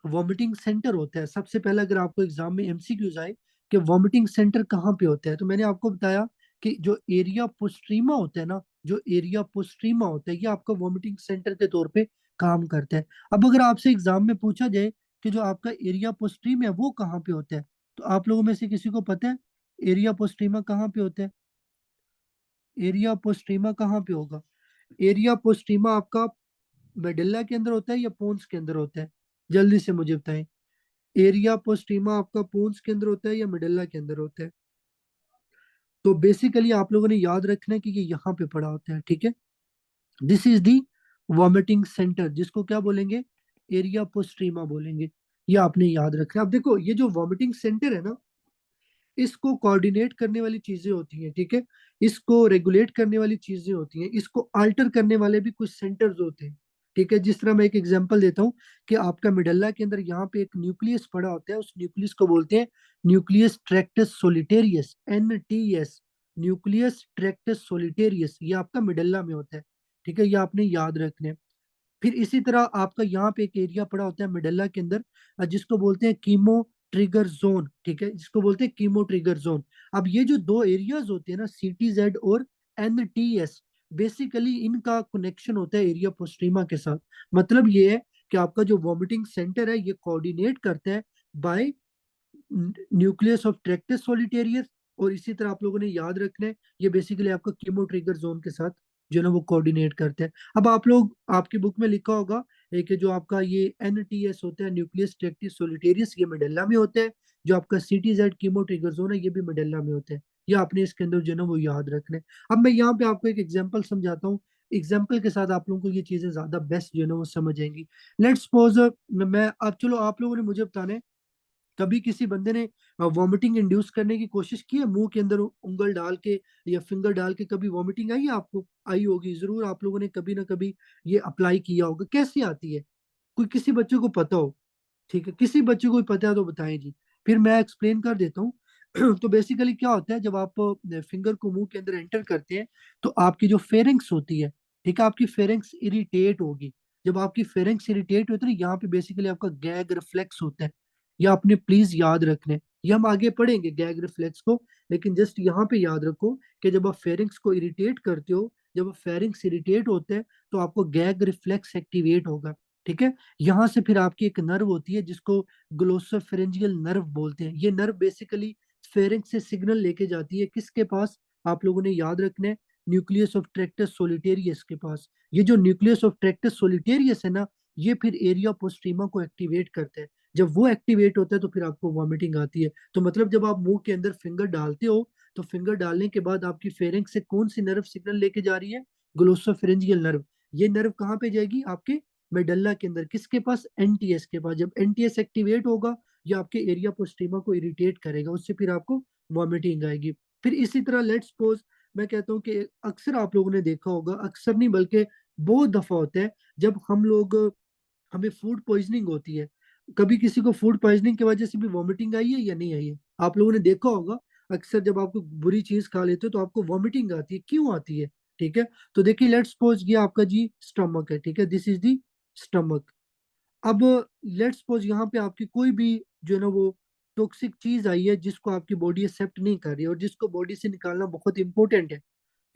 वॉमिटिंग सेंटर होता है, सबसे पहले अगर आपको एग्जाम में एमसीक्यूज आए कि वॉमिटिंग सेंटर कहाँ पे होता है, तो मैंने आपको बताया कि जो एरिया पोस्ट्रीमा होता है ना, जो एरिया पोस्ट्रीमा होता है ये आपका वॉमिटिंग सेंटर के तौर पे काम करता है। अब अगर आपसे एग्जाम में पूछा जाए कि जो आपका एरिया पोस्ट्रीमा है वो कहाँ पे होता है, तो आप लोगों में से किसी को पता है एरिया पोस्ट्रीमा कहाँ पे होता है? एरिया पोस्ट्रीमा कहाँ पे होगा? एरिया पोस्ट्रीमा आपका मेडुल्ला के अंदर होता है या पोन्स के अंदर होता है? जल्दी से मुझे बताएं, एरिया पोस्टीमा आपका पोन्स के अंदर होता है या मेडुल्ला के अंदर होता है? तो बेसिकली आप लोगों ने याद रखना है कि ये यहाँ पे पड़ा होता है, ठीक है। This is the vomiting centre, जिसको क्या बोलेंगे, एरिया पोस्ट्रीमा बोलेंगे। ये आपने याद रखना है। अब देखो, ये जो वॉमिटिंग सेंटर है ना, इसको कोऑर्डिनेट करने वाली चीजें होती हैं, ठीक है, इसको रेगुलेट करने वाली चीजें होती हैं, इसको अल्टर करने वाले भी कुछ सेंटर्स होते हैं, ठीक है। जिस तरह मैं एक एग्जांपल देता हूँ कि आपका मिडल्ला के अंदर यहाँ पे एक न्यूक्लियस पड़ा होता है, उस न्यूक्लियस को बोलते हैं nucleus tractus solitarius, NTS, nucleus tractus solitarius, ये आपका मिडल्ला में होता है, ठीक है, ये आपने याद रखने हैं। फिर इसी तरह आपका यहाँ पे एक एरिया पड़ा होता है मेडल्ला के अंदर, जिसको बोलते हैं कीमो ट्रिगर जोन, ठीक है, जिसको बोलते हैं कीमो ट्रिगर जोन। अब ये जो दो एरियाज होते हैं ना, CTZ और NTS, बेसिकली इनका कनेक्शन होता है एरिया पोस्ट्रीमा के साथ। मतलब ये है कि आपका जो वॉमिटिंग सेंटर है ये कोऑर्डिनेट करता है बाय न्यूक्लियस ऑफ ट्रैक्टस सोलिटेरियस। और इसी तरह आप लोगों ने याद रखना है, ये बेसिकली आपका कीमो ट्रिगर जोन के साथ जो है ना वो कोऑर्डिनेट करते हैं। अब आप लोग, आपकी बुक में लिखा होगा एक है जो आपका ये NTS होता है, न्यूक्लियस ट्रैक्टिस सोलिटेरियस, ये मेडल्ला में होता है। जो आपका CTZ कीमो ट्रिगर जोन है, ये भी मेडल्ला में होता है। ये आपने इसके अंदर जो है ना वो याद रखना है। अब मैं यहाँ पे आपको एक एग्जांपल समझाता हूँ। एग्जाम्पल के साथ आप लोगों को ये चीजें ज्यादा बेस्ट जो है ना वो समझ आएंगी। लेट्स सपोज, मैं आप चलो आप लोगों ने मुझे बताना है, कभी किसी बंदे ने वॉमिटिंग इंड्यूस करने की कोशिश की है, मुंह के अंदर उंगल डाल के या फिंगर डाल के, कभी वॉमिटिंग आई है आपको? आई होगी जरूर, आप लोगों ने कभी ना कभी ये अप्लाई किया होगा। कैसी आती है? कोई किसी बच्चे को पता हो? ठीक है, किसी बच्चे को भी पता है तो बताएं जी, फिर मैं एक्सप्लेन कर देता हूँ। तो बेसिकली क्या होता है, जब आप फिंगर को मुंह के अंदर एंटर करते हैं, तो आपकी जो फेरेंक्स होती है, ठीक है, आपकी फेरेंक्स इरिटेट होगी। जब आपकी फेरेंक्स इरिटेट होती है, यहाँ पे बेसिकली आपका गैग रिफ्लेक्स होता है। ये आपने प्लीज याद रखने, ये हम आगे पढ़ेंगे गैग रिफ्लेक्स को, लेकिन जस्ट यहाँ पे याद रखो कि जब आप फेरिंग्स को इरिटेट करते हो, जब फेरिंग्स इरिटेट होते हैं, तो आपको गैग रिफ्लेक्स एक्टिवेट होगा। ठीक है, यहाँ से फिर आपकी एक नर्व होती है जिसको ग्लोसोफेरेंजियल नर्व बोलते हैं। ये नर्व बेसिकली फेरिंग्स से सिग्नल लेके जाती है किसके पास? आप लोगों ने याद रखना है, न्यूक्लियस ऑफ ट्रैक्टस सोलिटेरियस के पास। ये जो न्यूक्लियस ऑफ ट्रैक्टस सोलिटेरियस है ना, ये फिर एरिया पोस्ट्रीमा को एक्टिवेट करता है। जब वो एक्टिवेट होता है तो फिर आपको वॉमिटिंग आती है। तो मतलब जब आप मुंह के अंदर फिंगर डालते हो, तो फिंगर डालने के बाद आपकी फेरेंक्स से कौन सी नर्व सिग्नल लेके जा रही है? Glossopharyngeal nerve. ये नर्व कहाँ पे जाएगी? आपके मेडल्ला के अंदर। किसके पास? NTS के पास। जब NTS एक्टिवेट होगा, ये आपके एरिया पोस्टीमा को इरिटेट करेगा, उससे फिर आपको वॉमिटिंग आएगी। फिर इसी तरह लेट्स सपोज, मैं कहता हूँ कि अक्सर आप लोगों ने देखा होगा, अक्सर नहीं बल्कि बहुत दफा होता है, जब हम लोग, हमें फूड पॉइजनिंग होती है। कभी किसी को फूड पॉइजनिंग की वजह से भी वॉमिटिंग आई है या नहीं आई है? आप लोगों ने देखा होगा, अक्सर जब आपको बुरी चीज खा लेते हो तो आपको वॉमिटिंग आती है। क्यों आती है? ठीक है, तो देखिए लेट्स सपोज ये आपका जी स्टमक है, ठीक है, दिस इज दी स्टमक। अब लेट्स सपोज यहाँ पे आपकी कोई भी जो है ना वो टॉक्सिक चीज आई है जिसको आपकी बॉडी एक्सेप्ट नहीं कर रही है, और जिसको बॉडी से निकालना बहुत इंपॉर्टेंट है।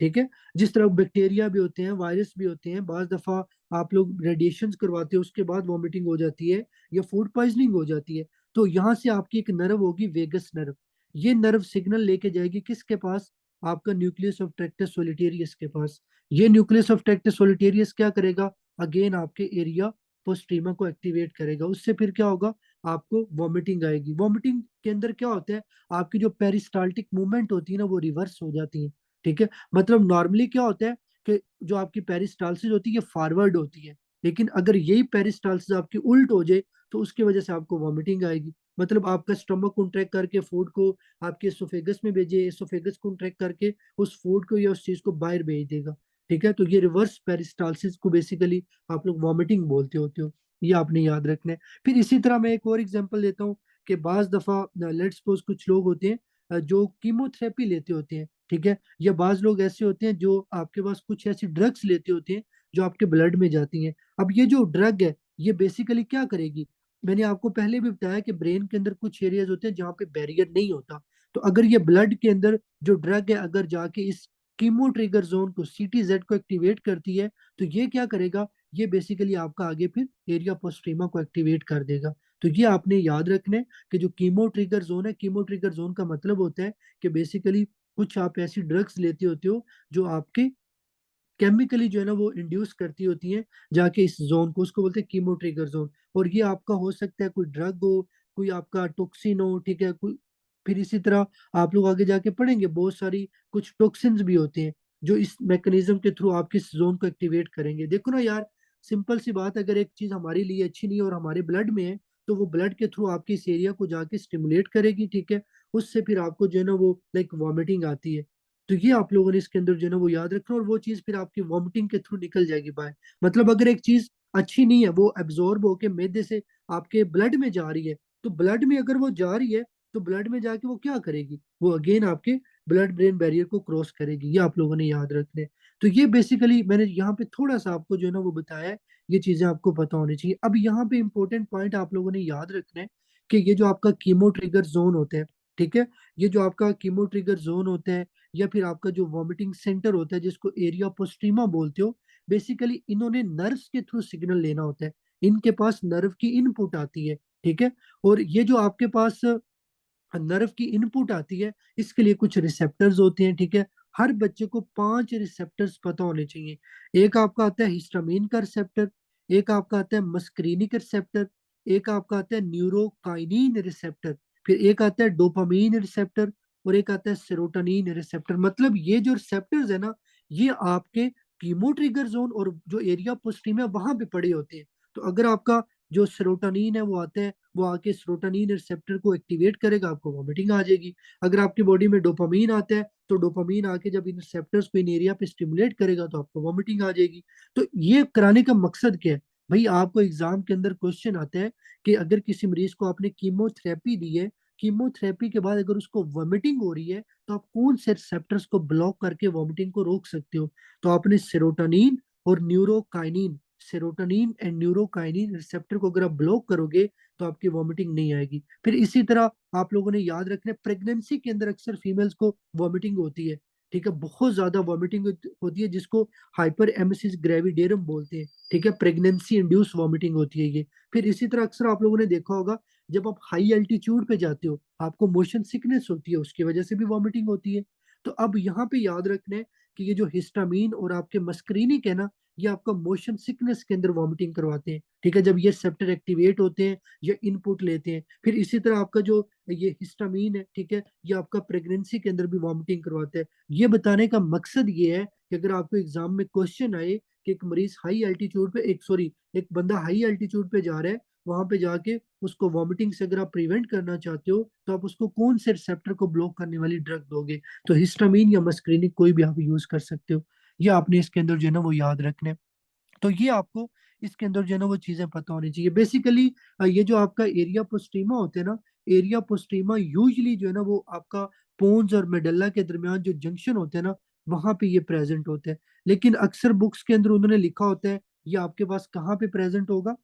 ठीक है, जिस तरह बैक्टीरिया भी होते हैं, वायरस भी होते हैं, बाज दफा आप लोग रेडिएशन करवाते हो, उसके बाद वॉमिटिंग हो जाती है या फूड पॉइजनिंग हो जाती है। तो यहाँ से आपकी एक नर्व होगी, वेगस नर्व। ये नर्व सिग्नल लेके जाएगी किसके पास? आपका न्यूक्लियस ऑफ ट्रैक्टस सोलिटेरियस के पास। ये न्यूक्लियस ऑफ ट्रैक्टस सोलिटेरियस क्या करेगा? अगेन आपके एरिया पोस्ट्रीमा को एक्टिवेट करेगा। उससे फिर क्या होगा? आपको वॉमिटिंग आएगी। वॉमिटिंग के अंदर क्या होता है? आपकी जो पेरिस्टाल्टिक मूवमेंट होती है ना, वो रिवर्स हो जाती है। ठीक है, मतलब नॉर्मली क्या होता है कि जो आपकी पेरिस्टालसिस होती है ये फॉरवर्ड होती है, लेकिन अगर यही पेरिस्टालसिस आपकी उल्ट हो जाए, तो उसकी वजह से आपको वॉमिटिंग आएगी। मतलब आपका स्टमक कॉन्ट्रैक्ट करके फूड को आपके एसोफेगस में भेजे, एसोफेगस कॉन्ट्रैक्ट करके उस फूड को या उस चीज को बाहर भेज देगा। ठीक है, तो ये रिवर्स पेरिस्टालसिस को बेसिकली आप लोग वॉमिटिंग बोलते होते हो। ये आपने याद रखना है। फिर इसी तरह मैं एक और एग्जांपल देता हूँ कि बाज दफा लेट्स सपोज कुछ लोग होते हैं जो कीमोथेरेपी लेते होते हैं। ठीक है, या बाज लोग ऐसे होते हैं जो आपके पास कुछ ऐसी ड्रग्स लेते होते हैं जो आपके ब्लड में जाती हैं। अब ये जो ड्रग है, ये बेसिकली क्या करेगी? मैंने आपको पहले भी बताया कि ब्रेन के अंदर कुछ एरियाज होते हैं जहाँ पे बैरियर नहीं होता। तो अगर ये ब्लड के अंदर जो ड्रग है अगर जाके इस कीमो ट्रिगर जोन को, CTZ को एक्टिवेट करती है, तो ये क्या करेगा? ये बेसिकली आपका आगे फिर एरिया पोस्ट्रीमा को एक्टिवेट कर देगा। तो ये आपने याद रखना है कि जो कीमो ट्रिगर जोन है, कीमो ट्रिगर जोन का मतलब होता है कि बेसिकली कुछ आप ऐसी ड्रग्स लेते होते हो जो आपके केमिकली जो है ना वो इंड्यूस करती होती हैं जाके इस जोन को, उसको बोलते हैं कीमो ट्रिगर जोन। और ये आपका हो सकता है कोई ड्रग हो, कोई आपका टॉक्सिन हो, ठीक है, कोई, फिर इसी तरह आप लोग आगे जाके पढ़ेंगे बहुत सारी कुछ टॉक्सिन्स भी होते हैं जो इस मैकेनिज्म के थ्रू आपके इस जोन को एक्टिवेट करेंगे। देखो ना यार, सिंपल सी बात, अगर एक चीज हमारे लिए अच्छी नहीं है और हमारे ब्लड में है, तो वो ब्लड के थ्रू आपके इस एरिया को जाके स्टिमुलेट करेगी। ठीक है, उससे फिर आपको जो है ना वो लाइक वॉमिटिंग आती है। तो ये आप लोगों ने इसके अंदर जो है ना वो याद रखना, और वो चीज फिर आपकी वॉमिटिंग के थ्रू निकल जाएगी बाहर। मतलब अगर एक चीज अच्छी नहीं है, वो एब्जॉर्ब होके मैदे से आपके ब्लड में जा रही है, तो ब्लड में अगर वो जा रही है, तो ब्लड में जाके वो क्या करेगी? वो अगेन आपके ब्लड ब्रेन बैरियर को क्रॉस करेगी। ये आप लोगों ने याद रखना है। तो ये बेसिकली मैंने यहाँ पे थोड़ा सा आपको जो है ना वो बताया है। ये चीजें आपको पता होनी चाहिए। अब यहाँ पे इंपॉर्टेंट पॉइंट आप लोगों ने याद रखना है कि ये जो आपका कीमो ट्रिगर जोन होता है, ठीक है, ये जो आपका कीमो ट्रिगर जोन होता है, या फिर आपका जो वॉमिटिंग सेंटर होता है जिसको एरिया पोस्ट्रीमा बोलते हो, बेसिकली इन्होंने नर्व्स के थ्रू सिग्नल लेना होता है। इनके पास नर्व की इनपुट आती है। ठीक है, और ये जो आपके पास नर्व की इनपुट आती है, इसके लिए कुछ रिसेप्टर्स होते हैं। ठीक है, हर बच्चे को 5 रिसेप्टर्स पता होने चाहिए। एक आपका आता है हिस्टामिन का रिसेप्टर, एक आपका आता है मस्क्रीनिक रिसेप्टर, एक आपका आता है न्यूरोकाइनिन रिसेप्टर, फिर एक आता है डोपामीन रिसेप्टर, और एक आता है सेरोटोनिन रिसेप्टर। मतलब ये जो रिसेप्टर्स है ना, ये आपके कीमो ट्रिगर जोन और जो एरिया पोस्टीम है वहां पे पड़े होते हैं। तो अगर आपका जो सेरोटोनिन है वो आता है, वो आके सेरोटोनिन रिसेप्टर को एक्टिवेट करेगा, आपको वॉमिटिंग आ जाएगी। अगर आपकी बॉडी में डोपामीन आता है, तो डोपामीन आके जब इन रिसेप्टर्स को इन एरिया पे स्टिमुलेट करेगा तो आपको वॉमिटिंग आ जाएगी। तो ये कराने का मकसद क्या है भाई? आपको एग्जाम के अंदर क्वेश्चन आता है कि अगर किसी मरीज को आपने कीमोथेरेपी दी है, कीमोथेरेपी के बाद अगर उसको वॉमिटिंग हो रही है, तो आप कौन से रिसेप्टर्स को ब्लॉक करके वॉमिटिंग को रोक सकते हो? तो आपने सेरोटोनिन और न्यूरोकाइनिन, सेरोटोनिन एंड न्यूरोकाइनिन रिसेप्टर को अगर आप ब्लॉक करोगे तो आपकी वॉमिटिंग नहीं आएगी। फिर इसी तरह आप लोगों ने याद रखना है, प्रेगनेंसी के अंदर अक्सर फीमेल्स को वॉमिटिंग होती है, ठीक है, बहुत ज्यादा वॉमिटिंग होती है, जिसको हाइपर एमेसिस ग्रेविडेरम बोलते हैं, ठीक है, प्रेगनेंसी इंड्यूस वॉमिटिंग होती है ये। फिर इसी तरह अक्सर आप लोगों ने देखा होगा, जब आप हाई एल्टीट्यूड पे जाते हो आपको मोशन सिकनेस होती है, उसकी वजह से भी वॉमिटिंग होती है। तो अब यहाँ पे याद रखना है कि ये जो हिस्टामीन और आपके मस्क्रीनिक है ना, ये आपका मोशन सिकनेस के अंदर वॉमिटिंग करवाते हैं, ठीक है, जब ये रिसेप्टर एक्टिवेट होते हैं या इनपुट लेते हैं। फिर इसी तरह आपका जो ये हिस्टामीन है, ठीक है, ये आपका प्रेगनेंसी के अंदर भी वॉमिटिंग करवाता है। ये बताने का मकसद ये है कि अगर आपको एग्जाम में क्वेश्चन आए कि एक मरीज हाई एल्टीट्यूड पे, एक बंदा हाई एल्टीट्यूड पे जा रहा है, वहां पे जाके उसको वॉमिटिंग से अगर आप प्रिवेंट करना चाहते हो, तो आप उसको कौन से रिसेप्टर को ब्लॉक करने वाली ड्रग दोगे? तो हिस्टामीन या मस्क्रीनिक कोई भी आप यूज कर सकते हो। ये आपने इसके अंदर जो है ना वो याद रखना है। तो ये आपको इसके अंदर जो है ना वो चीजें पता होनी चाहिए। बेसिकली ये जो आपका एरिया पोस्टीमा होते हैं ना, एरिया पोस्टीमा यूजली जो है ना वो आपका पोन्स और मेडल्ला के दरमियान जो जंक्शन होते हैं ना, वहां पे ये प्रेजेंट होते हैं। लेकिन अक्सर बुक्स के अंदर उन्होंने लिखा होता है ये आपके पास कहाँ पे प्रेजेंट होगा,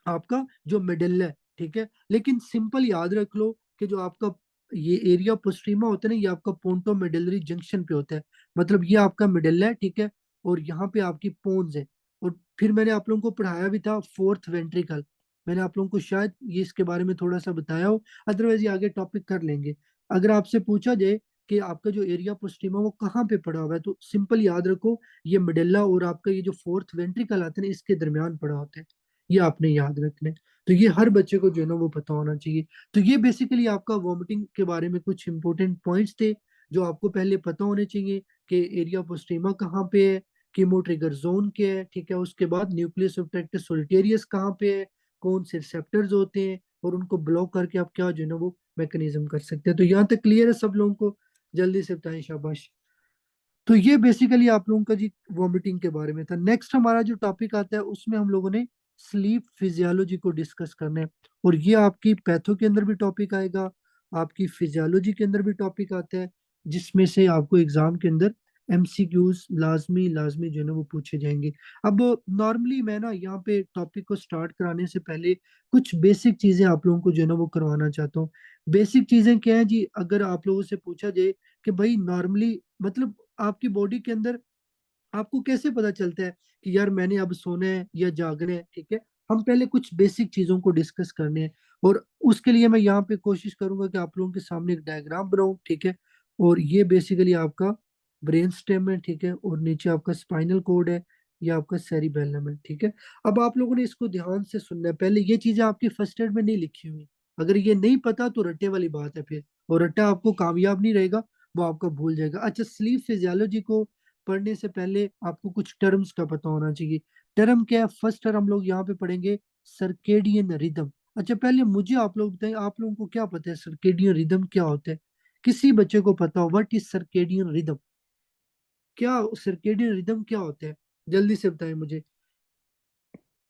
आपका जो मेडल्ला है, ठीक है। लेकिन सिंपल याद रख लो कि जो आपका ये एरिया पोस्ट्रीमा होता है ना, ये आपका पोंटो मेडलरी जंक्शन पे होता है। मतलब ये आपका मेडल्ला है, ठीक है, और यहाँ पे आपकी पोन्स है। और फिर मैंने आप लोगों को पढ़ाया भी था फोर्थ वेंट्रिकल, मैंने आप लोगों को शायद ये इसके बारे में थोड़ा सा बताया हो, अदरवाइज ये आगे टॉपिक कर लेंगे। अगर आपसे पूछा जाए कि आपका जो एरिया पोस्ट्रीमा वो कहाँ पे पड़ा हुआ है, तो सिंपल याद रखो ये मेडल्ला और आपका ये जो फोर्थ वेंट्रिकल आता है ना, इसके दरमियान पड़ा होता है। ये आपने याद रखना है। तो ये हर बच्चे को जो है ना वो पता होना चाहिए। तो ये बेसिकली आपका वॉमिटिंग के बारे में कुछ इंपॉर्टेंट पॉइंट्स थे जो आपको पहले पता होने चाहिए कि एरिया पोस्टीमा कहाँ पे है, कीमो ट्रिगर जोन क्या है, ठीक है, उसके बाद न्यूक्लियस ऑफ ट्रैक्टस सोलिटेरियस कहाँ पे है, कौन से रिसेप्टर्स होते हैं, और उनको ब्लॉक करके आप क्या जो है ना वो मैकेनिज्म कर सकते हैं। तो यहाँ तक क्लियर है सब लोगों को? जल्दी से बताएं, शाबाश। तो ये बेसिकली आप लोगों का जी वॉमिटिंग के बारे में था। नेक्स्ट हमारा जो टॉपिक आता है उसमें हम लोगों ने स्लीप फिजियोलॉजी को डिस्कस करना है, और ये आपकी पैथो के अंदर भी टॉपिक आएगा, आपकी फिजियोलॉजी के अंदर भी टॉपिक आता है, जिसमें से आपको एग्जाम के अंदर एमसीक्यूज लाजमी लाजमी जो है ना वो पूछे जाएंगे। अब नॉर्मली मैं ना यहाँ पे टॉपिक को स्टार्ट कराने से पहले कुछ बेसिक चीजें आप लोगों को जो है ना वो करवाना चाहता हूँ। बेसिक चीजें क्या है जी? अगर आप लोगों से पूछा जाए कि भाई नॉर्मली मतलब आपकी बॉडी के अंदर आपको कैसे पता चलता है कि यार मैंने अब सोना है या जागना है, ठीक है, हम पहले कुछ बेसिक चीजों को डिस्कस करने हैं। और उसके लिए मैं यहाँ पे कोशिश करूंगा कि आप लोगों के सामने एक डायग्राम बनाऊं, ठीक है। और ये बेसिकली आपका ब्रेन स्टेम है, ठीक है, और नीचे आपका स्पाइनल कोड है, ये आपका सेरिबेलम है, ठीक है। अब आप लोगों ने इसको ध्यान से सुनना है, पहले ये चीजें आपकी फर्स्ट एड में नहीं लिखी हुई। अगर ये नहीं पता तो रट्टे वाली बात है फिर, और रट्टा आपको कामयाब नहीं रहेगा, वो आपका भूल जाएगा। अच्छा, स्लीप फिजियोलॉजी को पढ़ने से पहले आपको कुछ टर्म्स का पता होना चाहिए। टर्म क्या है? फर्स्ट टर्म हम लोग यहाँ पे पढ़ेंगे सर्केडियन रिदम। अच्छा, पहले मुझे आप लोग बताएं, आप लोगों को क्या पता है सर्केडियन रिदम क्या होता है? किसी बच्चे को पता हो व्हाट इज सर्केडियन रिदम? क्या सर्केडियन रिदम क्या होता है? जल्दी से बताएं मुझे।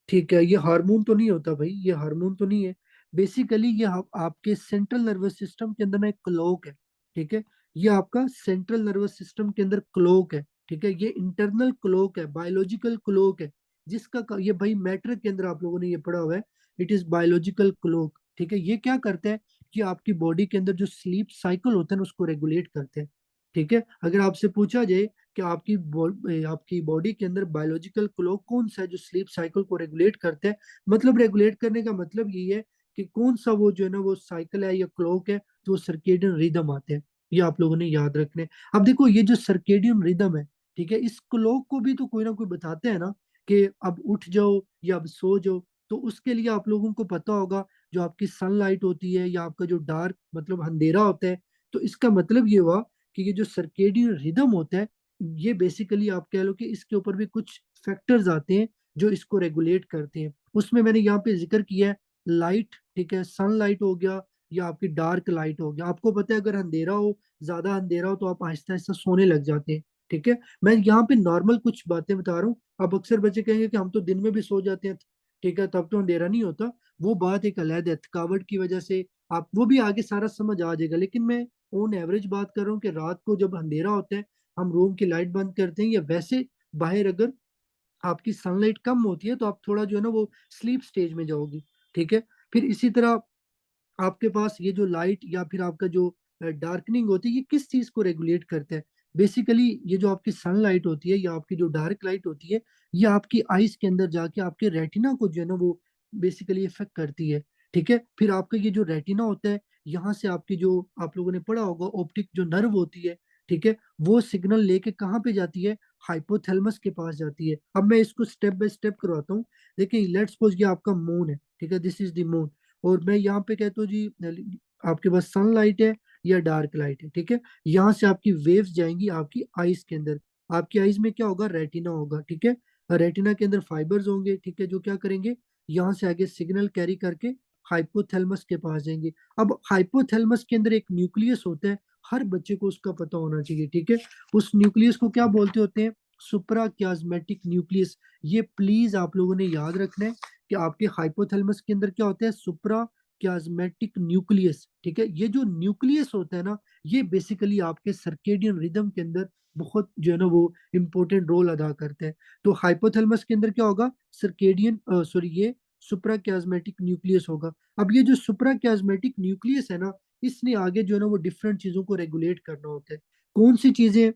ठीक है, ये हार्मोन तो नहीं होता भाई, ये हार्मोन तो नहीं है। बेसिकली ये आपके सेंट्रल नर्वस सिस्टम के अंदर ना एक क्लॉक है, ठीक है। ये आपका सेंट्रल नर्वस सिस्टम के अंदर क्लॉक है, ठीक है, ये इंटरनल क्लॉक है, बायोलॉजिकल क्लॉक है, ये भाई मैटर के अंदर आप लोगों ने ये पढ़ा हुआ है। इट इज बायोलॉजिकल क्लॉक, ठीक है। ये क्या करता है कि आपकी बॉडी के अंदर जो स्लीप साइकिल होता है ना उसको रेगुलेट करते हैं, ठीक है। अगर आपसे पूछा जाए कि आपकी बॉडी के अंदर बायोलॉजिकल क्लॉक कौन सा है जो स्लीप साइकिल को रेगुलेट करते हैं, मतलब रेगुलेट करने का मतलब ये है कि कौन सा वो जो है ना वो साइकिल है या क्लॉक है जो सर्केडियन रिदम आते हैं। ये आप लोगों ने याद रखने। अब देखो ये जो सर्केडियन रिदम है, ठीक है, इस क्लॉक को भी तो कोई ना कोई बताते हैं ना कि अब उठ जाओ या अब सो जाओ। तो उसके लिए आप लोगों को पता होगा, जो आपकी सनलाइट होती है या आपका जो डार्क मतलब अंधेरा होता है, तो इसका मतलब ये हुआ कि ये जो सर्केडियन रिदम होता है, ये बेसिकली आप कह लो कि इसके ऊपर भी कुछ फैक्टर्स आते हैं जो इसको रेगुलेट करते हैं। उसमें मैंने यहाँ पे जिक्र किया है लाइट, ठीक है, सनलाइट हो गया या आपकी डार्क लाइट हो गया। आपको पता है अगर अंधेरा हो, ज्यादा अंधेरा हो, तो आप आहिस्ता आहिस्ता सोने लग जाते हैं, ठीक है। मैं यहाँ पे नॉर्मल कुछ बातें बता रहा हूँ। अब अक्सर बच्चे कहेंगे कि हम तो दिन में भी सो जाते हैं, ठीक है, तब तो अंधेरा नहीं होता। वो बात एक अलग है, थकावट की वजह से आप वो भी आगे सारा समझ आ जाएगा। लेकिन मैं ऑन एवरेज बात कर रहा हूँ कि रात को जब अंधेरा होता है, हम रूम की लाइट बंद करते हैं, या वैसे बाहर अगर आपकी सनलाइट कम होती है, तो आप थोड़ा जो है ना वो स्लीप स्टेज में जाओगी, ठीक है। फिर इसी तरह आपके पास ये जो लाइट या फिर आपका जो डार्कनिंग होती है, ये किस चीज को रेगुलेट करता है? बेसिकली ये जो आपकी सनलाइट होती है या आपकी जो डार्क लाइट होती है, ये आपकी आईज के अंदर जाके आपके रेटिना को जो है ना वो बेसिकली इफेक्ट करती है, ठीक है। फिर आपका ये जो रेटिना होता है, यहाँ से आपकी जो आप लोगों ने पढ़ा होगा ऑप्टिक जो नर्व होती है, ठीक है, वो सिग्नल लेके कहाँ पे जाती है? हाइपोथैलेमस के पास जाती है। अब मैं इसको स्टेप बाय स्टेप करवाता हूँ। देखिए लेट्स सपोज ये आपका मून है, ठीक है, दिस इज द मून। और मैं यहाँ पे कहता हूँ जी, आपके पास सनलाइट है या डार्क लाइट है, ठीक है। यहाँ से आपकी वेव्स जाएंगी आपकी आईज के अंदर। आपकी आईज में क्या होगा? रेटिना होगा, ठीक है। रेटिना के अंदर फाइबर्स होंगे, ठीक है, जो क्या करेंगे? यहाँ से आगे सिग्नल कैरी करके हाइपोथैलेमस के पास जाएंगे। अब हाइपोथैलेमस के अंदर एक न्यूक्लियस होता है, हर बच्चे को उसका पता होना चाहिए, ठीक है। उस न्यूक्लियस को क्या बोलते होते हैं? सुप्रा क्याज्मेटिक न्यूक्लियस। ये प्लीज आप लोगों ने याद रखना है कि आपके हाइपोथैलेमस के अंदर क्या होता है? सुप्रा क्याज्मेटिक न्यूक्लियस, ठीक है। ये जो न्यूक्लियस होता है ना, ये बेसिकली आपके सर्केडियन रिदम के अंदर बहुत जो है ना वो इंपॉर्टेंट रोल अदा करता है। तो हाइपोथैलेमस के अंदर क्या होगा? सर्केडियन सॉरी, ये सुप्रा क्याज्मेटिक न्यूक्लियस होगा। अब ये जो सुप्रा क्याज्मेटिक न्यूक्लियस है ना, इसने आगे जो है ना वो डिफरेंट चीजों को रेगुलेट करना होता है। कौन सी चीजें?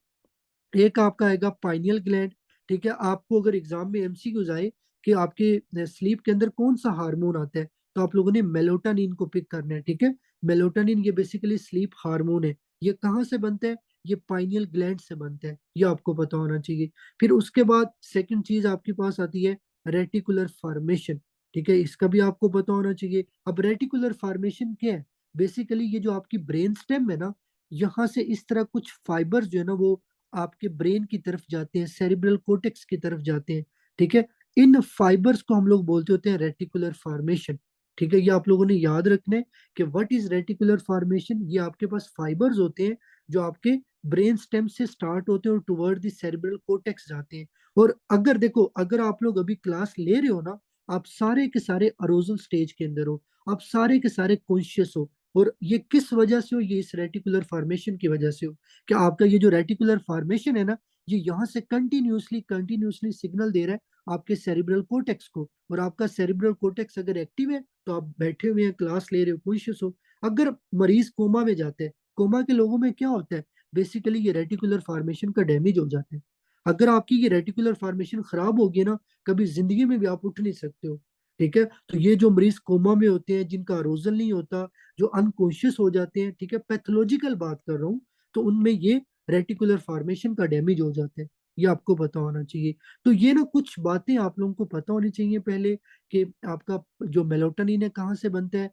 एक आपका आएगा पाइनियल ग्लैंड, ठीक है। आपको अगर एग्जाम में एमसीक्यूज आए कि आपके स्लीप के अंदर कौन सा हार्मोन आता है, तो आप लोगों ने मेलोटोनिन को पिक करना है, ठीक है। मेलोटोनिन ये बेसिकली स्लीप हार्मोन है। ये कहाँ से बनता है? ये पाइनियल ग्लैंड से बनता है, ये आपको पता होना चाहिए। फिर उसके बाद सेकंड चीज आपके पास आती है रेटिकुलर फॉर्मेशन, ठीक है, इसका भी आपको पता होना चाहिए। अब रेटिकुलर फॉर्मेशन क्या है? बेसिकली ये जो आपकी ब्रेन स्टेम है ना, यहाँ से इस तरह कुछ फाइबर्स जो है ना वो आपके ब्रेन की तरफ जाते हैं, सेरिब्रल कोर्टेक्स की तरफ जाते हैं, ठीक है। इन फाइबर्स को हम लोग बोलते होते हैं रेटिकुलर फॉर्मेशन, ठीक है। ये आप लोगों ने याद रखना है कि व्हाट इज रेटिकुलर फॉर्मेशन। ये आपके पास फाइबर्स होते हैं जो आपके ब्रेन स्टेम से स्टार्ट होते हैं और टुवर्ड द सेरिब्रल कोर्टेक्स जाते हैं। और अगर देखो, अगर आप लोग अभी क्लास ले रहे हो ना, आप सारे के सारे अरोजल स्टेज के अंदर हो, आप सारे के सारे कॉन्शियस हो। और ये किस वजह से हो? ये इस रेटिकुलर फॉर्मेशन की वजह से हो। कि आपका ये जो रेटिकुलर फॉर्मेशन है ना, ये यहाँ से कंटिन्यूसली कंटिन्यूसली सिग्नल दे रहा है आपके सेरिब्रल कोर्टेक्स को। और आपका सेरिब्रल कोर्टेक्स अगर एक्टिव है, तो आप बैठे हुए हैं, क्लास ले रहे हो, कॉन्शियस हो। अगर मरीज कोमा में जाते हैं, कोमा के लोगों में क्या होता है? बेसिकली ये रेटिकुलर फॉर्मेशन का डैमेज हो जाता है। अगर आपकी ये रेटिकुलर फॉर्मेशन खराब होगी ना, कभी जिंदगी में भी आप उठ नहीं सकते हो, ठीक है। तो ये जो मरीज कोमा में होते हैं, जिनका अरोजल नहीं होता, जो अनकॉन्शियस हो जाते हैं, ठीक है, पैथोलॉजिकल बात कर रहा हूँ, तो उनमें ये रेटिकुलर फॉर्मेशन का डैमेज हो जाता है। ये आपको पता होना चाहिए। तो ये ना कुछ बातें आप लोगों को पता होनी चाहिए पहले, कि आपका जो मेलाटोनिन है कहाँ से बनता है,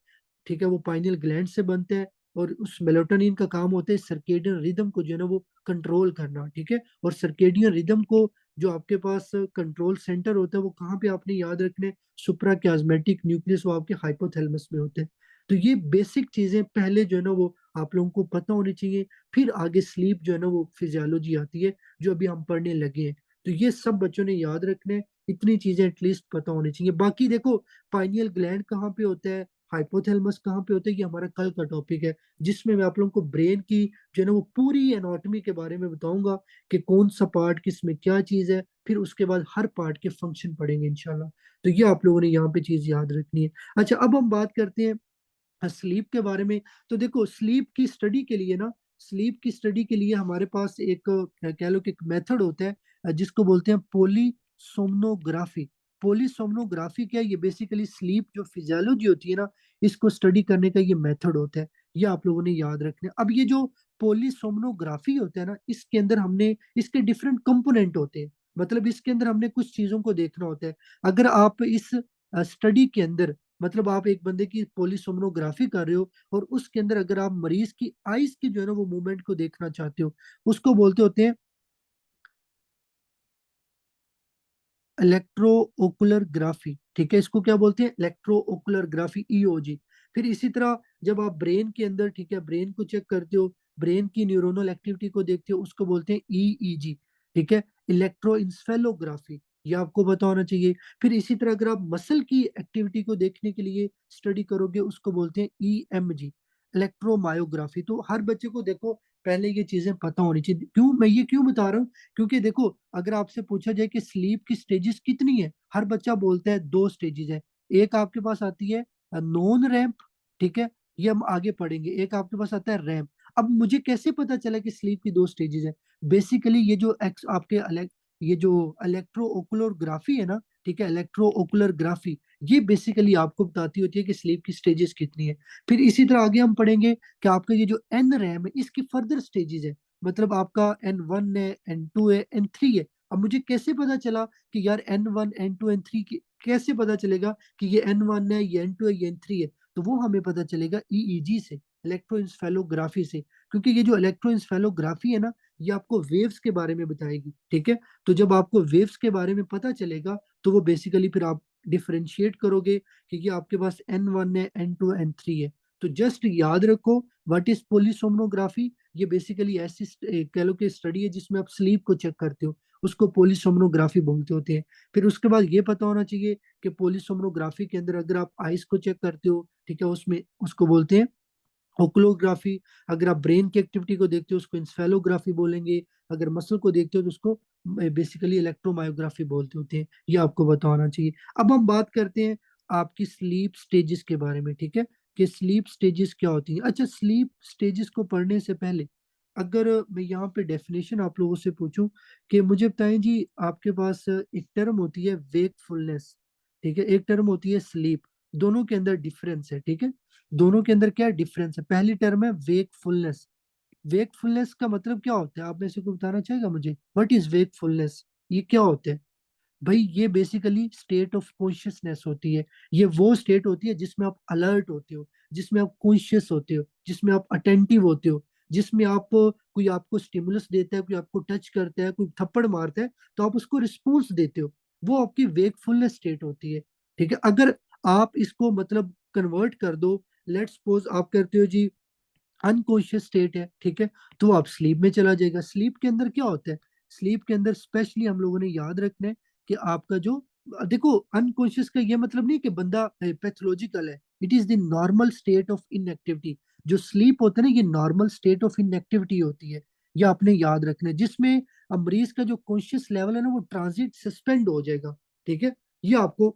ठीक है, वो पाइनियल ग्लैंड से बनता है। और उस मेलाटोनिन का काम होता है सर्केडियन रिदम को जो है ना वो कंट्रोल करना, ठीक है। और सर्केडियन रिदम को जो आपके पास कंट्रोल सेंटर होता है, वो कहाँ पे आपने याद रखने? सुप्रा क्याज्मेटिक न्यूक्लियस, वो आपके हाइपोथैलेमस में होते हैं। तो ये बेसिक चीजें पहले जो है ना वो आप लोगों को पता होनी चाहिए। फिर आगे स्लीप जो है ना वो फिजियोलॉजी आती है, जो अभी हम पढ़ने लगे हैं। तो ये सब बच्चों ने याद रखने हैं, इतनी चीजें एटलीस्ट पता होनी चाहिए। बाकी देखो, पाइनियल ग्लैंड कहाँ पे होता है, हाइपोथैलेमस कहाँ पे होता है, ये हमारा कल का टॉपिक है, जिसमें मैं आप लोगों को ब्रेन की जो है ना वो पूरी एनाटॉमी के बारे में बताऊंगा, कि कौन सा पार्ट किस में क्या चीज है। फिर उसके बाद हर पार्ट के फंक्शन पढ़ेंगे इंशाल्लाह। तो ये आप लोगों ने यहाँ पे चीज याद रखनी है। अच्छा, अब हम बात करते हैं स्लीप के बारे में। तो देखो, स्लीप की स्टडी के लिए ना, स्लीप की स्टडी के लिए हमारे पास एक कह लो कि एक मेथड होता है, जिसको बोलते हैं पोलीसोमनोग्राफी। पोलीसोमनोग्राफी क्या है? ये बेसिकली स्लीप जो फिजियोलॉजी होती है ना, इसको स्टडी करने का ये मेथड होता है। ये आप लोगों ने याद रखना है। अब ये जो पोलीसोमनोग्राफी होता है ना, इसके अंदर हमने इसके डिफरेंट कंपोनेंट होते हैं। मतलब इसके अंदर हमने कुछ चीजों को देखना होता है। अगर आप इस स्टडी के अंदर, मतलब आप एक बंदे की पोलिसोमनोग्राफी कर रहे हो और उसके अंदर अगर आप मरीज की आईज की जो है ना वो मूवमेंट को देखना चाहते हो, उसको बोलते होते हैं इलेक्ट्रो ओकुलर ग्राफी। ठीक है, इसको क्या बोलते हैं? Electro ocular graphy, EOG. फिर इसी तरह जब आप ब्रेन के अंदर, ठीक है, ब्रेन को चेक करते हो, ब्रेन की न्यूरोनल एक्टिविटी को देखते हो, उसको बोलते हैं ईईजी। ठीक है, इलेक्ट्रोइंसेफेलोग्राफी, ये आपको पता होना चाहिए। फिर इसी तरह अगर आप मसल की एक्टिविटी को देखने के लिए स्टडी करोगे, उसको बोलते हैं ईएमजी, इलेक्ट्रोमायोग्राफी। तो हर बच्चे को देखो पहले ये चीजें पता होनी चाहिए। क्यों मैं ये क्यों बता रहा हूँ? क्योंकि देखो, अगर आपसे पूछा जाए कि स्लीप की स्टेजेस कितनी है, हर बच्चा बोलता है दो स्टेजेस है। एक आपके पास आती है नॉन रैम्प, ठीक है, ये हम आगे पढ़ेंगे। एक आपके पास आता है रैम्प। अब मुझे कैसे पता चला कि स्लीप की दो स्टेजेस है? बेसिकली ये जो एक्स आपके ये जो इलेक्ट्रो ओकुलोग्राफी है ना, ठीक है, इलेक्ट्रो ओकुलर ये बेसिकली आपको बताती होती है कि स्लीप की स्टेजेस कितनी है। फिर इसी तरह आगे हम पढ़ेंगे कि आपका ये जो एन रैम है, इसकी फर्दर स्टेजेस है। मतलब आपका N1 है, N2 है, N3 है। अब मुझे कैसे पता चला कि यार N1 N2 N3 की, कैसे पता चलेगा कि ये N1 है, ये N2 है, ये N3 है? तो वो हमें पता चलेगा ईईजी से, इलेक्ट्रोइंसेफेलोग्राफी से। क्योंकि ये जो इलेक्ट्रोइंसेफेलोग्राफी है ना, ये आपको वेव्स के बारे में बताएगी। ठीक है, तो जब आपको वेव्स के बारे में पता चलेगा, तो वो बेसिकली फिर आप डिफरेंशिएट करोगे कि ये आपके पास N1 है, N2 N3 है। तो जस्ट याद रखो, व्हाट इज पोलिसोमनोग्राफी? ये बेसिकली ऐसी कह लो कि स्टडी है जिसमें आप स्लीप को चेक करते हो, उसको पोलिसोमनोग्राफी बोलते होते हैं। फिर उसके बाद ये पता होना चाहिए कि पोलिसोमनोग्राफी के अंदर अगर आप आइस को चेक करते हो, ठीक है, उसमें उसको बोलते हैं ओकुलोग्राफी। अगर आप ब्रेन की एक्टिविटी को देखते हो, उसको इंसेफेलोग्राफी बोलेंगे। अगर मसल को देखते हो तो उसको बेसिकली इलेक्ट्रोमायोग्राफी बोलते होते हैं। ये आपको पता होना चाहिए। अब हम बात करते हैं आपकी स्लीप स्टेजेस के बारे में, ठीक है, कि स्लीप स्टेजेस क्या होती हैं। अच्छा, स्लीप स्टेजेस को पढ़ने से पहले अगर मैं यहाँ पे डेफिनेशन आप लोगों से पूछूं कि मुझे बताएं जी, आपके पास एक टर्म होती है वेकफुलनेस, ठीक है, एक टर्म होती है स्लीप। दोनों के अंदर डिफरेंस है, ठीक है। दोनों के अंदर क्या डिफरेंस है? पहली टर्म है वेकफुलनेस। वेकफुलनेस का मतलब क्या होता है? आप में से कोई बताना चाहेगा मुझे? What is wakefulness? ये क्या होता है? भाई ये बेसिकली स्टेट ऑफ कॉन्शियसनेस होती है। ये वो स्टेट होती है जिसमें आप अलर्ट होते हो, जिसमें आप कॉन्शियस होते हो, जिसमें आप अटेंटिव होते हो, जिसमें आप कोई आपको स्टिमुलस देता है, कोई आपको टच करता है, कोई थप्पड़ मारता है, तो आप उसको रिस्पॉन्स देते हो। वो आपकी वेकफुलनेस स्टेट होती है। ठीक है, अगर आप इसको मतलब कन्वर्ट कर दो, लेट्स सपोज आप करते हो जी अनकॉन्शियस स्टेट है, ठीक है, तो आप स्लीप में चला जाएगा। स्लीप के अंदर क्या होता है? स्लीप के अंदर स्पेशली हम लोगों ने याद रखना है कि आपका जो, देखो, अनकॉन्शियस का ये मतलब नहीं कि बंदा पैथोलॉजिकल है। It is the normal state of inactivity. जो स्लीप होता है ना, ये नॉर्मल स्टेट ऑफ इनएक्टिविटी होती है। ये आपने याद रखना है, जिसमें मरीज का जो कॉन्शियस लेवल है ना, वो ट्रांजिट सस्पेंड हो जाएगा। ठीक है, ये आपको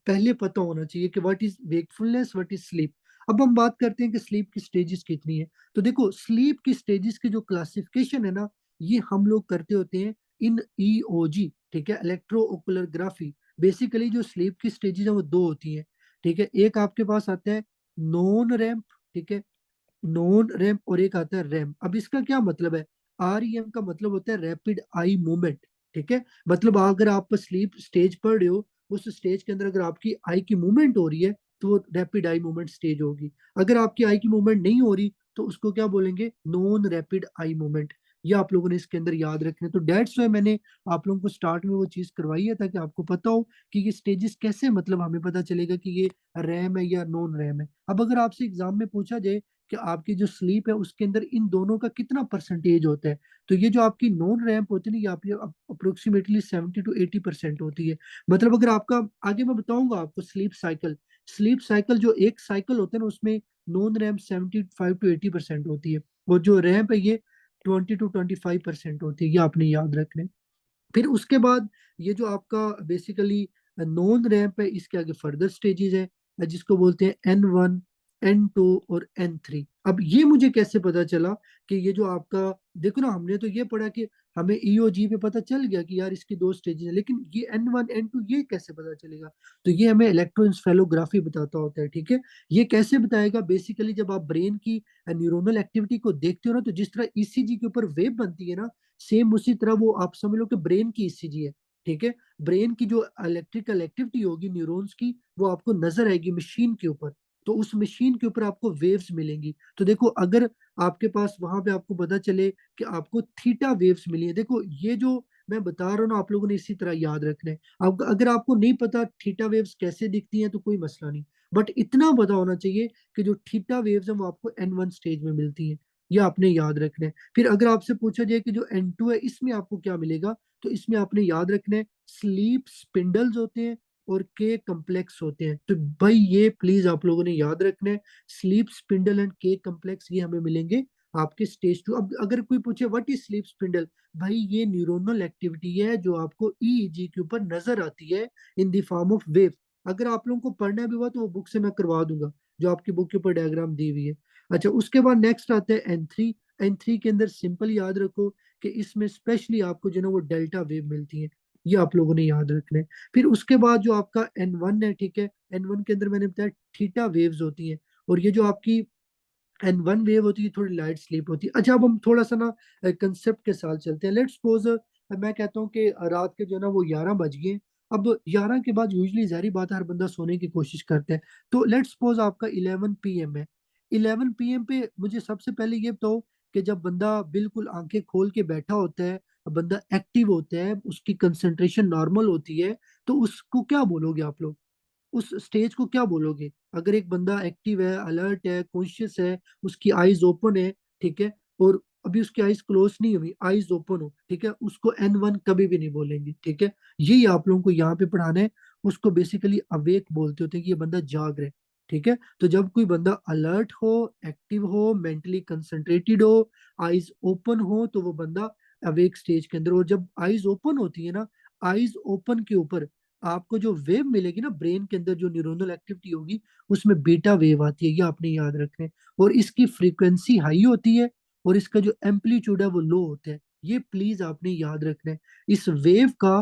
पहले पता होना चाहिए कि what is wakefulness, what is sleep. अब हम बात करते हैं कि स्लीप की स्टेजेस कितनी है। तो देखो, स्लीप की स्टेजेस की जो क्लासिफिकेशन है ना, ये हम लोग करते होते हैं इन ईओजी, ठीक है, इलेक्ट्रो ओकुलर। बेसिकली जो स्लीप की स्टेजेस है वो दो होती हैं। ठीक है, एक आपके पास आता है नॉन रैम्प, ठीक है, नॉन रैम्प, और एक आता है रैम। अब इसका क्या मतलब है? आरईएम का मतलब होता है रैपिड आई मूवमेंट। ठीक है, मतलब अगर आप स्लीप स्टेज पढ़ रहे हो, उस स्टेज के अंदर अगर आपकी आई की मूवमेंट हो रही है, तो वो रैपिड आई मूवमेंट स्टेज होगी। अगर आपकी आई की मूवमेंट नहीं हो रही, तो उसको क्या बोलेंगे? Non rapid eye movement. ये आप लोगों ने इसके अंदर याद रखने। तो डेट्स वाई मैंने आप लोगों को स्टार्ट में वो चीज करवाई है, ताकि आपको पता हो कि ये स्टेजेस कैसे, मतलब हमें पता चलेगा कि ये रैम है या नॉन रैम है। अब अगर आपसे एग्जाम में पूछा जाए कि आपकी जो स्लीप है उसके अंदर इन दोनों का कितना परसेंटेज होता है, तो ये जो आपकी नॉन रैम्प होती है ना, ये आपकी अप्रोक्सीमेटली 70 to 80% होती है। मतलब अगर आपका, आगे मैं बताऊंगा आपको स्लीप साइकिल जो एक साइकिल होता है ना, उसमें नॉन रैम्प 75 to 80% होती है, और जो रैम्प है ये 20 to 25% होती है। ये आपने याद रखना है। फिर उसके बाद ये जो आपका बेसिकली नॉन रैंप है, इसके आगे फर्दर स्टेजेस है, जिसको बोलते हैं N1, N2 और N3। अब ये मुझे कैसे पता चला कि ये जो आपका, देखो ना, हमने तो ये पढ़ा कि हमें ईओजी पे पता चल गया कि यार इसकी दो स्टेजेस है, लेकिन ये N1 N2 ये कैसे पता चलेगा? तो ये हमें इलेक्ट्रोएन्सेफेलोग्राफी बताता होता है। ठीक है, ये कैसे बताएगा? बेसिकली जब आप ब्रेन की न्यूरोनल एक्टिविटी को देखते हो ना, तो जिस तरह ईसीजी के ऊपर वेव बनती है ना, सेम उसी तरह वो आप समझ लो कि ब्रेन की ईसीजी है। ठीक है। ब्रेन की जो इलेक्ट्रिकल एक्टिविटी होगी न्यूरॉन्स की, वो आपको नजर आएगी मशीन के ऊपर। तो उस मशीन के ऊपर आपको वेव्स मिलेंगी। तो देखो, अगर आपके पास वहां पे आपको पता चले कि आपको थीटा वेव्स मिली है, देखो ये जो मैं बता रहा हूँ ना, आप लोगों ने इसी तरह याद रखना है। अब अगर आपको नहीं पता थीटा वेव्स कैसे दिखती हैं तो कोई मसला नहीं, बट इतना पता होना चाहिए कि जो थीटा वेव्स हैं वो आपको N1 स्टेज में मिलती हैं। ये आपने याद रखना है। फिर अगर आपसे पूछा जाए कि जो N2 है इसमें आपको क्या मिलेगा, तो इसमें आपने याद रखना है स्लीप स्पिंडल्स होते हैं और के कम्प्लेक्स होते हैं। तो भाई ये प्लीज आप लोगों ने याद रखना है, स्लीप स्पिंडल एंड के कम्प्लेक्स ये हमें मिलेंगे आपके स्टेज 2। अब अगर कोई पूछे व्हाट इज स्लीप स्पिंडल, भाई ये न्यूरोनल एक्टिविटी है जो आपको ईईजी के ऊपर नजर आती है in the form of wave. अगर आप लोगों को पढ़ना भी हुआ तो वो बुक से मैं करवा दूंगा, जो आपकी बुक के ऊपर डायग्राम दी हुई है। अच्छा, उसके बाद नेक्स्ट आता है N3। N3 के अंदर सिंपल याद रखो कि इसमें स्पेशली आपको जो है ना वो डेल्टा वेव मिलती है। ये आप लोगों ने याद रखना है। फिर उसके बाद जो आपका N1 है, ठीक है, N1 के अंदर मैंने बताया थीटा वेव्स होती हैं। और ये जो आपकी N1 वेव होती है थोड़ी लाइट स्लीप होती है। अच्छा, अब हम थोड़ा सा ना कंसेप्ट के साथ चलते हैं। लेट्स सपोज मैं कहता हूँ कि रात के जो है ना वो 11 बज गए। अब 11 के बाद यूजली जारी बात है हर बंदा सोने की कोशिश करता है। तो लेट्स सपोज आपका 11 PM है। 11 PM पे मुझे सबसे पहले ये बताओ कि जब बंदा बिल्कुल आंखें खोल के बैठा होता है, बंदा एक्टिव होता है, उसकी कंसंट्रेशन नॉर्मल होती है, तो उसको क्या बोलोगे आप लोग? उस स्टेज को क्या बोलोगे? अगर एक बंदा एक्टिव है, अलर्ट है, कॉन्शियस है, उसकी आईज ओपन है, ठीक है, और अभी उसकी आईज क्लोज नहीं हुई, आईज ओपन हो, ठीक है, उसको N1 कभी भी नहीं बोलेंगे, ठीक है। यही आप लोगों को यहाँ पे पढ़ाना है। उसको बेसिकली अवेक बोलते होते हैं कि ये बंदा जाग रहा है, ठीक है। तो जब कोई बंदा अलर्ट हो, एक्टिव हो, मेंटली कंसंट्रेटेड हो, आईज ओपन हो, तो वो बंदा अवेक स्टेज के अंदर। और जब आईज ओपन होती है ना, आईज ओपन के ऊपर आपको जो वेव मिलेगी ना ब्रेन के अंदर, जो न्यूरोनल एक्टिविटी होगी, उसमें बीटा वेव आती है। ये आपने याद रखना है। और इसकी फ्रीक्वेंसी हाई होती है और इसका जो एम्पलीट्यूड है वो लो होता है। ये प्लीज आपने याद रखना है। इस वेव का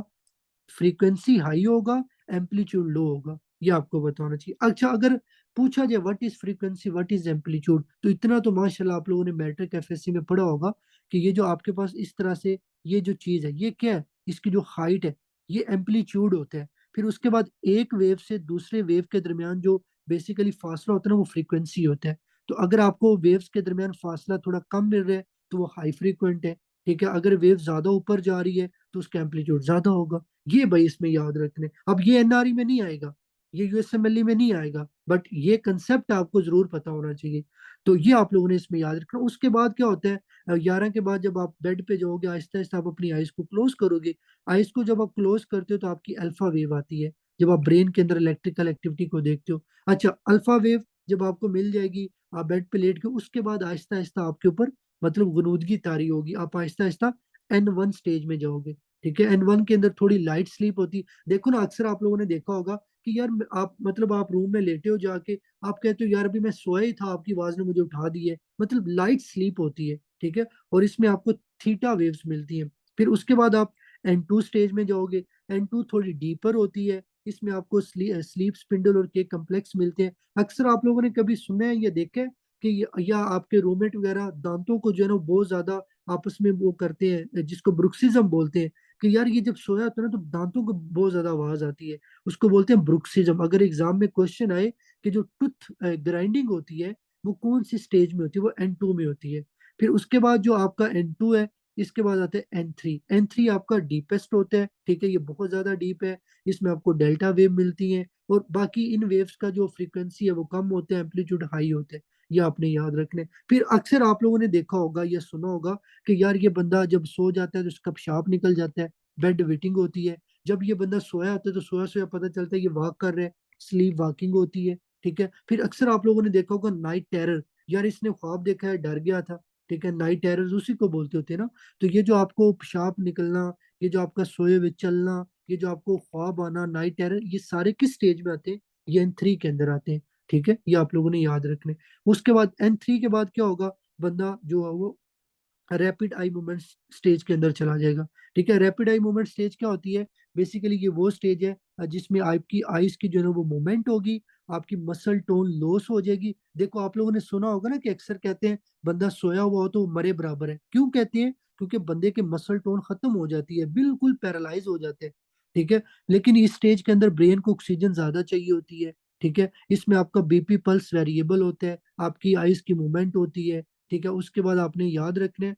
फ्रीक्वेंसी हाई होगा, एम्पलीट्यूड लो होगा, ये आपको बताना चाहिए। अच्छा, अगर पूछा जाए what is frequency, what is amplitude, तो इतना तो माशाल्लाह आप लोगों ने मैट्रिक एफएससी में पढ़ा होगा कि ये जो आपके पास इस तरह से ये जो चीज है ये क्या है, इसकी जो हाइट है ये एम्पलीट्यूड होता है। फिर उसके बाद एक वेव से दूसरे वेव के दरमियान जो बेसिकली फासला होता है ना वो फ्रीक्वेंसी होता है। तो अगर आपको वेव्स के दरमियान फासला थोड़ा कम मिल रहा है तो वो हाई फ्रीक्वेंट है, ठीक है। अगर वेव ज्यादा ऊपर जा रही है तो उसका एम्पलीट्यूड ज्यादा होगा। ये भाई इसमें याद रखने। अब ये एनआरई में नहीं आएगा, ये यूएसएमएलई में नहीं आएगा, बट ये कंसेप्ट आपको जरूर पता होना चाहिए। तो ये आप लोगों ने इसमें याद रखना। उसके बाद क्या होता है, 11 के बाद जब आप बेड पे जाओगे आहिस्ता आहिस्ता आप अपनी आइज को क्लोज करोगे। आइज को जब आप क्लोज करते हो तो आपकी अल्फा वेव आती है, जब आप ब्रेन के अंदर इलेक्ट्रिकल एक्टिविटी को देखते हो। अच्छा, अल्फा वेव जब आपको मिल जाएगी, आप बेड पे लेट के, उसके बाद आहिस्ता आहिस्ता आपके ऊपर मतलब गुनूदगी तारी होगी, आप आहिस्ता आहिस्ता N1 स्टेज में जाओगे, ठीक है। N1 के अंदर थोड़ी लाइट स्लीप होती। देखो ना, अक्सर आप लोगों ने देखा होगा कि यार आप मतलब आप रूम में लेटे हो जाके, आप कहते हो यार अभी मैं सोया ही था, आपकी आवाज ने मुझे उठा दी है, मतलब लाइट स्लीप होती है, ठीक है। और इसमें आपको थीटा वेव्स मिलती हैं। फिर उसके बाद आप N2 स्टेज में जाओगे। N2 थोड़ी डीपर होती है, इसमें आपको स्लीप स्पिंडल और के कम्प्लेक्स मिलते हैं। अक्सर आप लोगों ने कभी सुना है या देखा है कि या आपके रूममेट वगैरह दांतों को जो है ना बहुत ज्यादा आपस में वो करते हैं, जिसको ब्रुक्सिज्म बोलते हैं, कि यार ये जब सोया होता है ना तो दांतों को बहुत ज्यादा आवाज आती है, उसको बोलते हैं ब्रुक्सिज्म। अगर एग्जाम में क्वेश्चन आए कि जो टूथ ग्राइंडिंग होती है वो कौन सी स्टेज में होती है, वो N2 में होती है। फिर उसके बाद जो आपका N2 है, इसके बाद आता है N3। N3 आपका डीपेस्ट होता है, ठीक है, ये बहुत ज्यादा डीप है। इसमें आपको डेल्टा वेव मिलती है और बाकी इन वेव्स का जो फ्रीक्वेंसी है वो कम होता है, एम्पलीट्यूड हाई होता है। ये आपने याद रखना है। फिर अक्सर आप लोगों ने देखा होगा या सुना होगा कि यार ये बंदा जब सो जाता है तो उसका पेशाब निकल जाता है, बेड वेटिंग होती है। जब ये बंदा सोया होता है तो सोया सोया पता चलता है ये वॉक कर रहा है, स्लीप वॉकिंग होती है, ठीक है। फिर अक्सर आप लोगों ने देखा होगा नाइट टेरर, यार इसने ख्वाब देखा है डर गया था, ठीक है, नाइट टेरर उसी को बोलते होते हैं ना। तो ये जो आपको पेशाब निकलना, ये जो आपका सोए हुए चलना, ये जो आपको ख्वाब आना, नाइट टेरर, ये सारे किस स्टेज में आते हैं? ये N3 के अंदर आते हैं, ठीक है। ये आप लोगों ने याद रखने। उसके बाद N3 के बाद क्या होगा, बंदा जो है वो रैपिड आई मूवमेंट स्टेज के अंदर चला जाएगा, ठीक है। रैपिड आई मूवमेंट स्टेज क्या होती है? बेसिकली ये वो स्टेज है जिसमें आपकी आइज की जो है ना वो मूवमेंट होगी, आपकी मसल टोन लॉस हो जाएगी। देखो आप लोगों ने सुना होगा ना कि अक्सर कहते हैं बंदा सोया हुआ हो तो वो मरे बराबर है। क्यों कहते हैं? क्योंकि बंदे के मसल टोन खत्म हो जाती है, बिल्कुल पैरालाइज हो जाते हैं। ठीक है। लेकिन इस स्टेज के अंदर ब्रेन को ऑक्सीजन ज्यादा चाहिए होती है। ठीक है, इसमें आपका बीपी पल्स वेरिएबल होता है, आपकी आइज की मूवमेंट होती है। ठीक है, उसके बाद आपने याद रखना है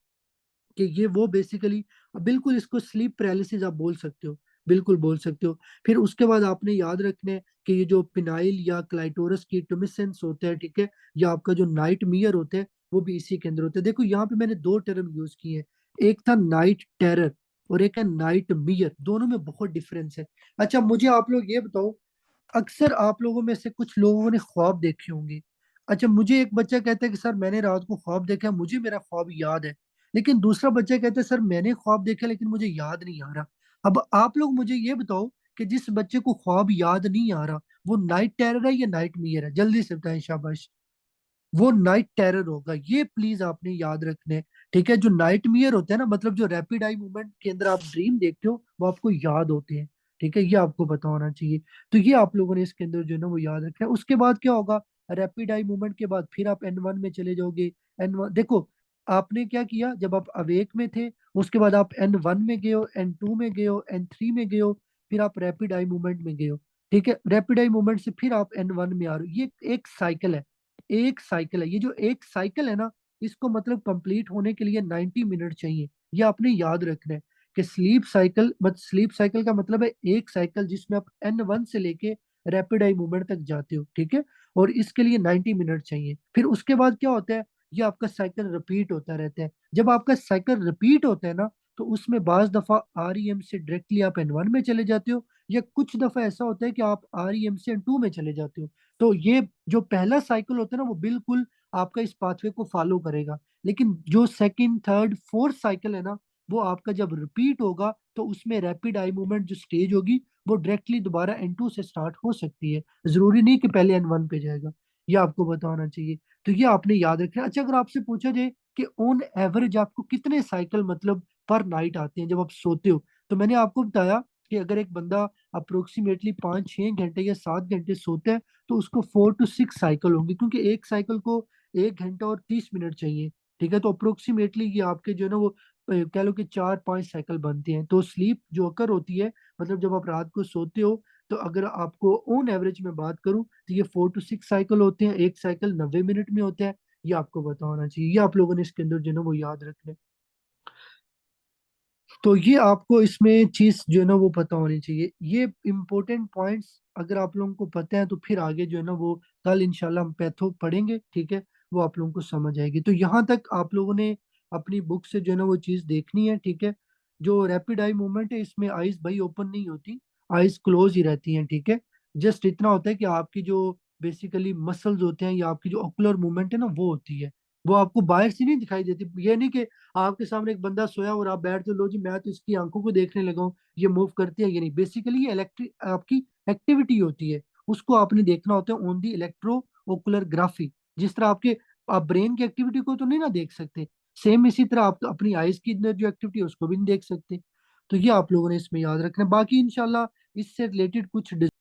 कि ये वो बेसिकली, बिल्कुल इसको स्लीप पैरालिसिस आप बोल सकते हो, बिल्कुल बोल सकते हो। फिर उसके बाद आपने याद रखना है कि ये जो पिनाइल या क्लाइटोरस की ट्यूमिसेंस होता है, ठीक है, या आपका जो नाइट मियर होता है, वो भी इसी के अंदर होता है। देखो यहाँ पे मैंने दो टर्म यूज किए हैं, एक था नाइट टेरर और एक है नाइट मियर, दोनों में बहुत डिफरेंस है। अच्छा मुझे आप लोग ये बताओ, अक्सर आप लोगों में से कुछ लोगों ने ख्वाब देखे होंगे। अच्छा, मुझे एक बच्चा कहता है कि सर मैंने रात को ख्वाब देखा, मुझे मेरा ख्वाब याद है। लेकिन दूसरा बच्चा कहता है सर मैंने ख्वाब देखा लेकिन मुझे याद नहीं आ रहा। अब आप लोग मुझे ये बताओ कि जिस बच्चे को ख्वाब याद नहीं आ रहा, वो नाइट टेरर है या नाइट मियर है? जल्दी से बताएं, शाबाश। वो नाइट टेरर होगा, ये प्लीज आपने याद रखने हैं। ठीक है, जो नाइट मियर होता है ना, मतलब जो रैपिड आई मूवमेंट के अंदर आप ड्रीम देखते हो, वो आपको याद होते हैं। ठीक है, ये आपको पता होना चाहिए। तो ये आप लोगों ने इसके अंदर जो है ना वो याद रखना है। उसके बाद क्या होगा, रैपिड आई मूवमेंट के बाद फिर आप N1 में चले जाओगे। N1 देखो, आपने क्या किया जब आप अवेक में थे, उसके बाद आप N1 में गए हो, N2 में गए हो, N3 में गए हो, फिर आप रैपिड आई मूवमेंट में गए हो। ठीक है, रैपिड आई मूवमेंट से फिर आप N1 में आ रहे हो। ये एक साइकिल है, एक साइकिल है। ये जो एक साइकिल है ना, इसको मतलब कंप्लीट होने के लिए 90 मिनट चाहिए। ये आपने याद रखना है कि स्लीप साइकिल का मतलब है एक साइकिल जिसमें आप N1 से लेके रैपिड आई मूवमेंट तक जाते हो। ठीक है, और इसके लिए 90 मिनट चाहिए। फिर उसके बाद क्या होता है, ये आपका साइकिल रिपीट होता रहता है। जब आपका साइकिल रिपीट होता है ना, तो उसमें बाज दफा REM से डायरेक्टली आप N1 में चले जाते हो, या कुछ दफा ऐसा होता है कि आप REM से N2 में चले जाते हो। तो ये जो पहला साइकिल होता है ना, वो बिल्कुल आपका इस पाथवे को फॉलो करेगा। लेकिन जो सेकंड थर्ड फोर्थ साइकिल है ना, वो आपका जब रिपीट होगा, तो उसमें रैपिड आई मूवमेंट जो स्टेज होगी, वो डायरेक्टली दोबारा N2 से स्टार्ट हो सकती है। जरूरी नहीं कि पहले N1 पे जाएगा। ये आपको बताना चाहिए। तो ये आपने याद रखना है। अच्छा, अगर आपसे पूछा जाए कि ऑन एवरेज आपको कितने साइकिल मतलब पर नाइट आते हैं जब आप सोते हो, तो मैंने आपको बताया कि अगर एक बंदा अप्रोक्सीमेटली 5-6 घंटे या 7 घंटे सोता है, तो उसको 4 to 6 साइकिल होंगी, क्योंकि एक साइकिल को 1 घंटा और 30 मिनट चाहिए। ठीक है, तो अप्रोक्सीमेटली ये आपके जो है ना वो कह लो कि 4-5 साइकिल बनते हैं। तो स्लीप जो अकर होती है, मतलब जब आप रात को सोते हो, तो अगर आपको ऑन एवरेज में बात करूं, तो ये 4 to 6 साइकिल होते हैं। एक साइकिल 90 मिनट में होता है। ये आपको पता होना चाहिए। ये आप लोगों ने इसके अंदर जो है ना वो याद रखना है। तो ये आपको इसमें चीज जो है ना वो पता होनी चाहिए। ये इंपॉर्टेंट पॉइंट्स अगर आप लोगों को पता है, तो फिर आगे जो है ना वो कल इंशाल्लाह हम पैथो पढ़ेंगे। ठीक है, वो आप लोगों को समझ आएगी। तो यहाँ तक आप लोगों ने अपनी बुक से जो है ना वो चीज देखनी है। ठीक है, जो रैपिड आई मूवमेंट है, इसमें आइज भाई ओपन नहीं होती, आइज क्लोज ही रहती हैं। ठीक है, जस्ट इतना होता है कि आपकी जो बेसिकली मसल्स होते हैं या आपकी जो ऑकुलर मूवमेंट है ना, वो होती है, वो आपको बाहर से नहीं दिखाई देती। ये नहीं कि आपके सामने एक बंदा सोया और आप बैठ तो लो जी मैं तो इसकी आंखों को देखने लगा हूँ, ये मूव करती है। ये नहीं, बेसिकली ये इलेक्ट्रिक आपकी एक्टिविटी होती है, उसको आपने देखना होता है on the electro ocular graphy. जिस तरह आपके आप ब्रेन की एक्टिविटी को तो नहीं ना देख सकते, सेम इसी तरह आप अपनी आइज की जो एक्टिविटी है उसको भी नहीं देख सकते। तो ये आप लोगों ने इसमें याद रखना है। बाकी इंशाल्लाह इससे रिलेटेड कुछ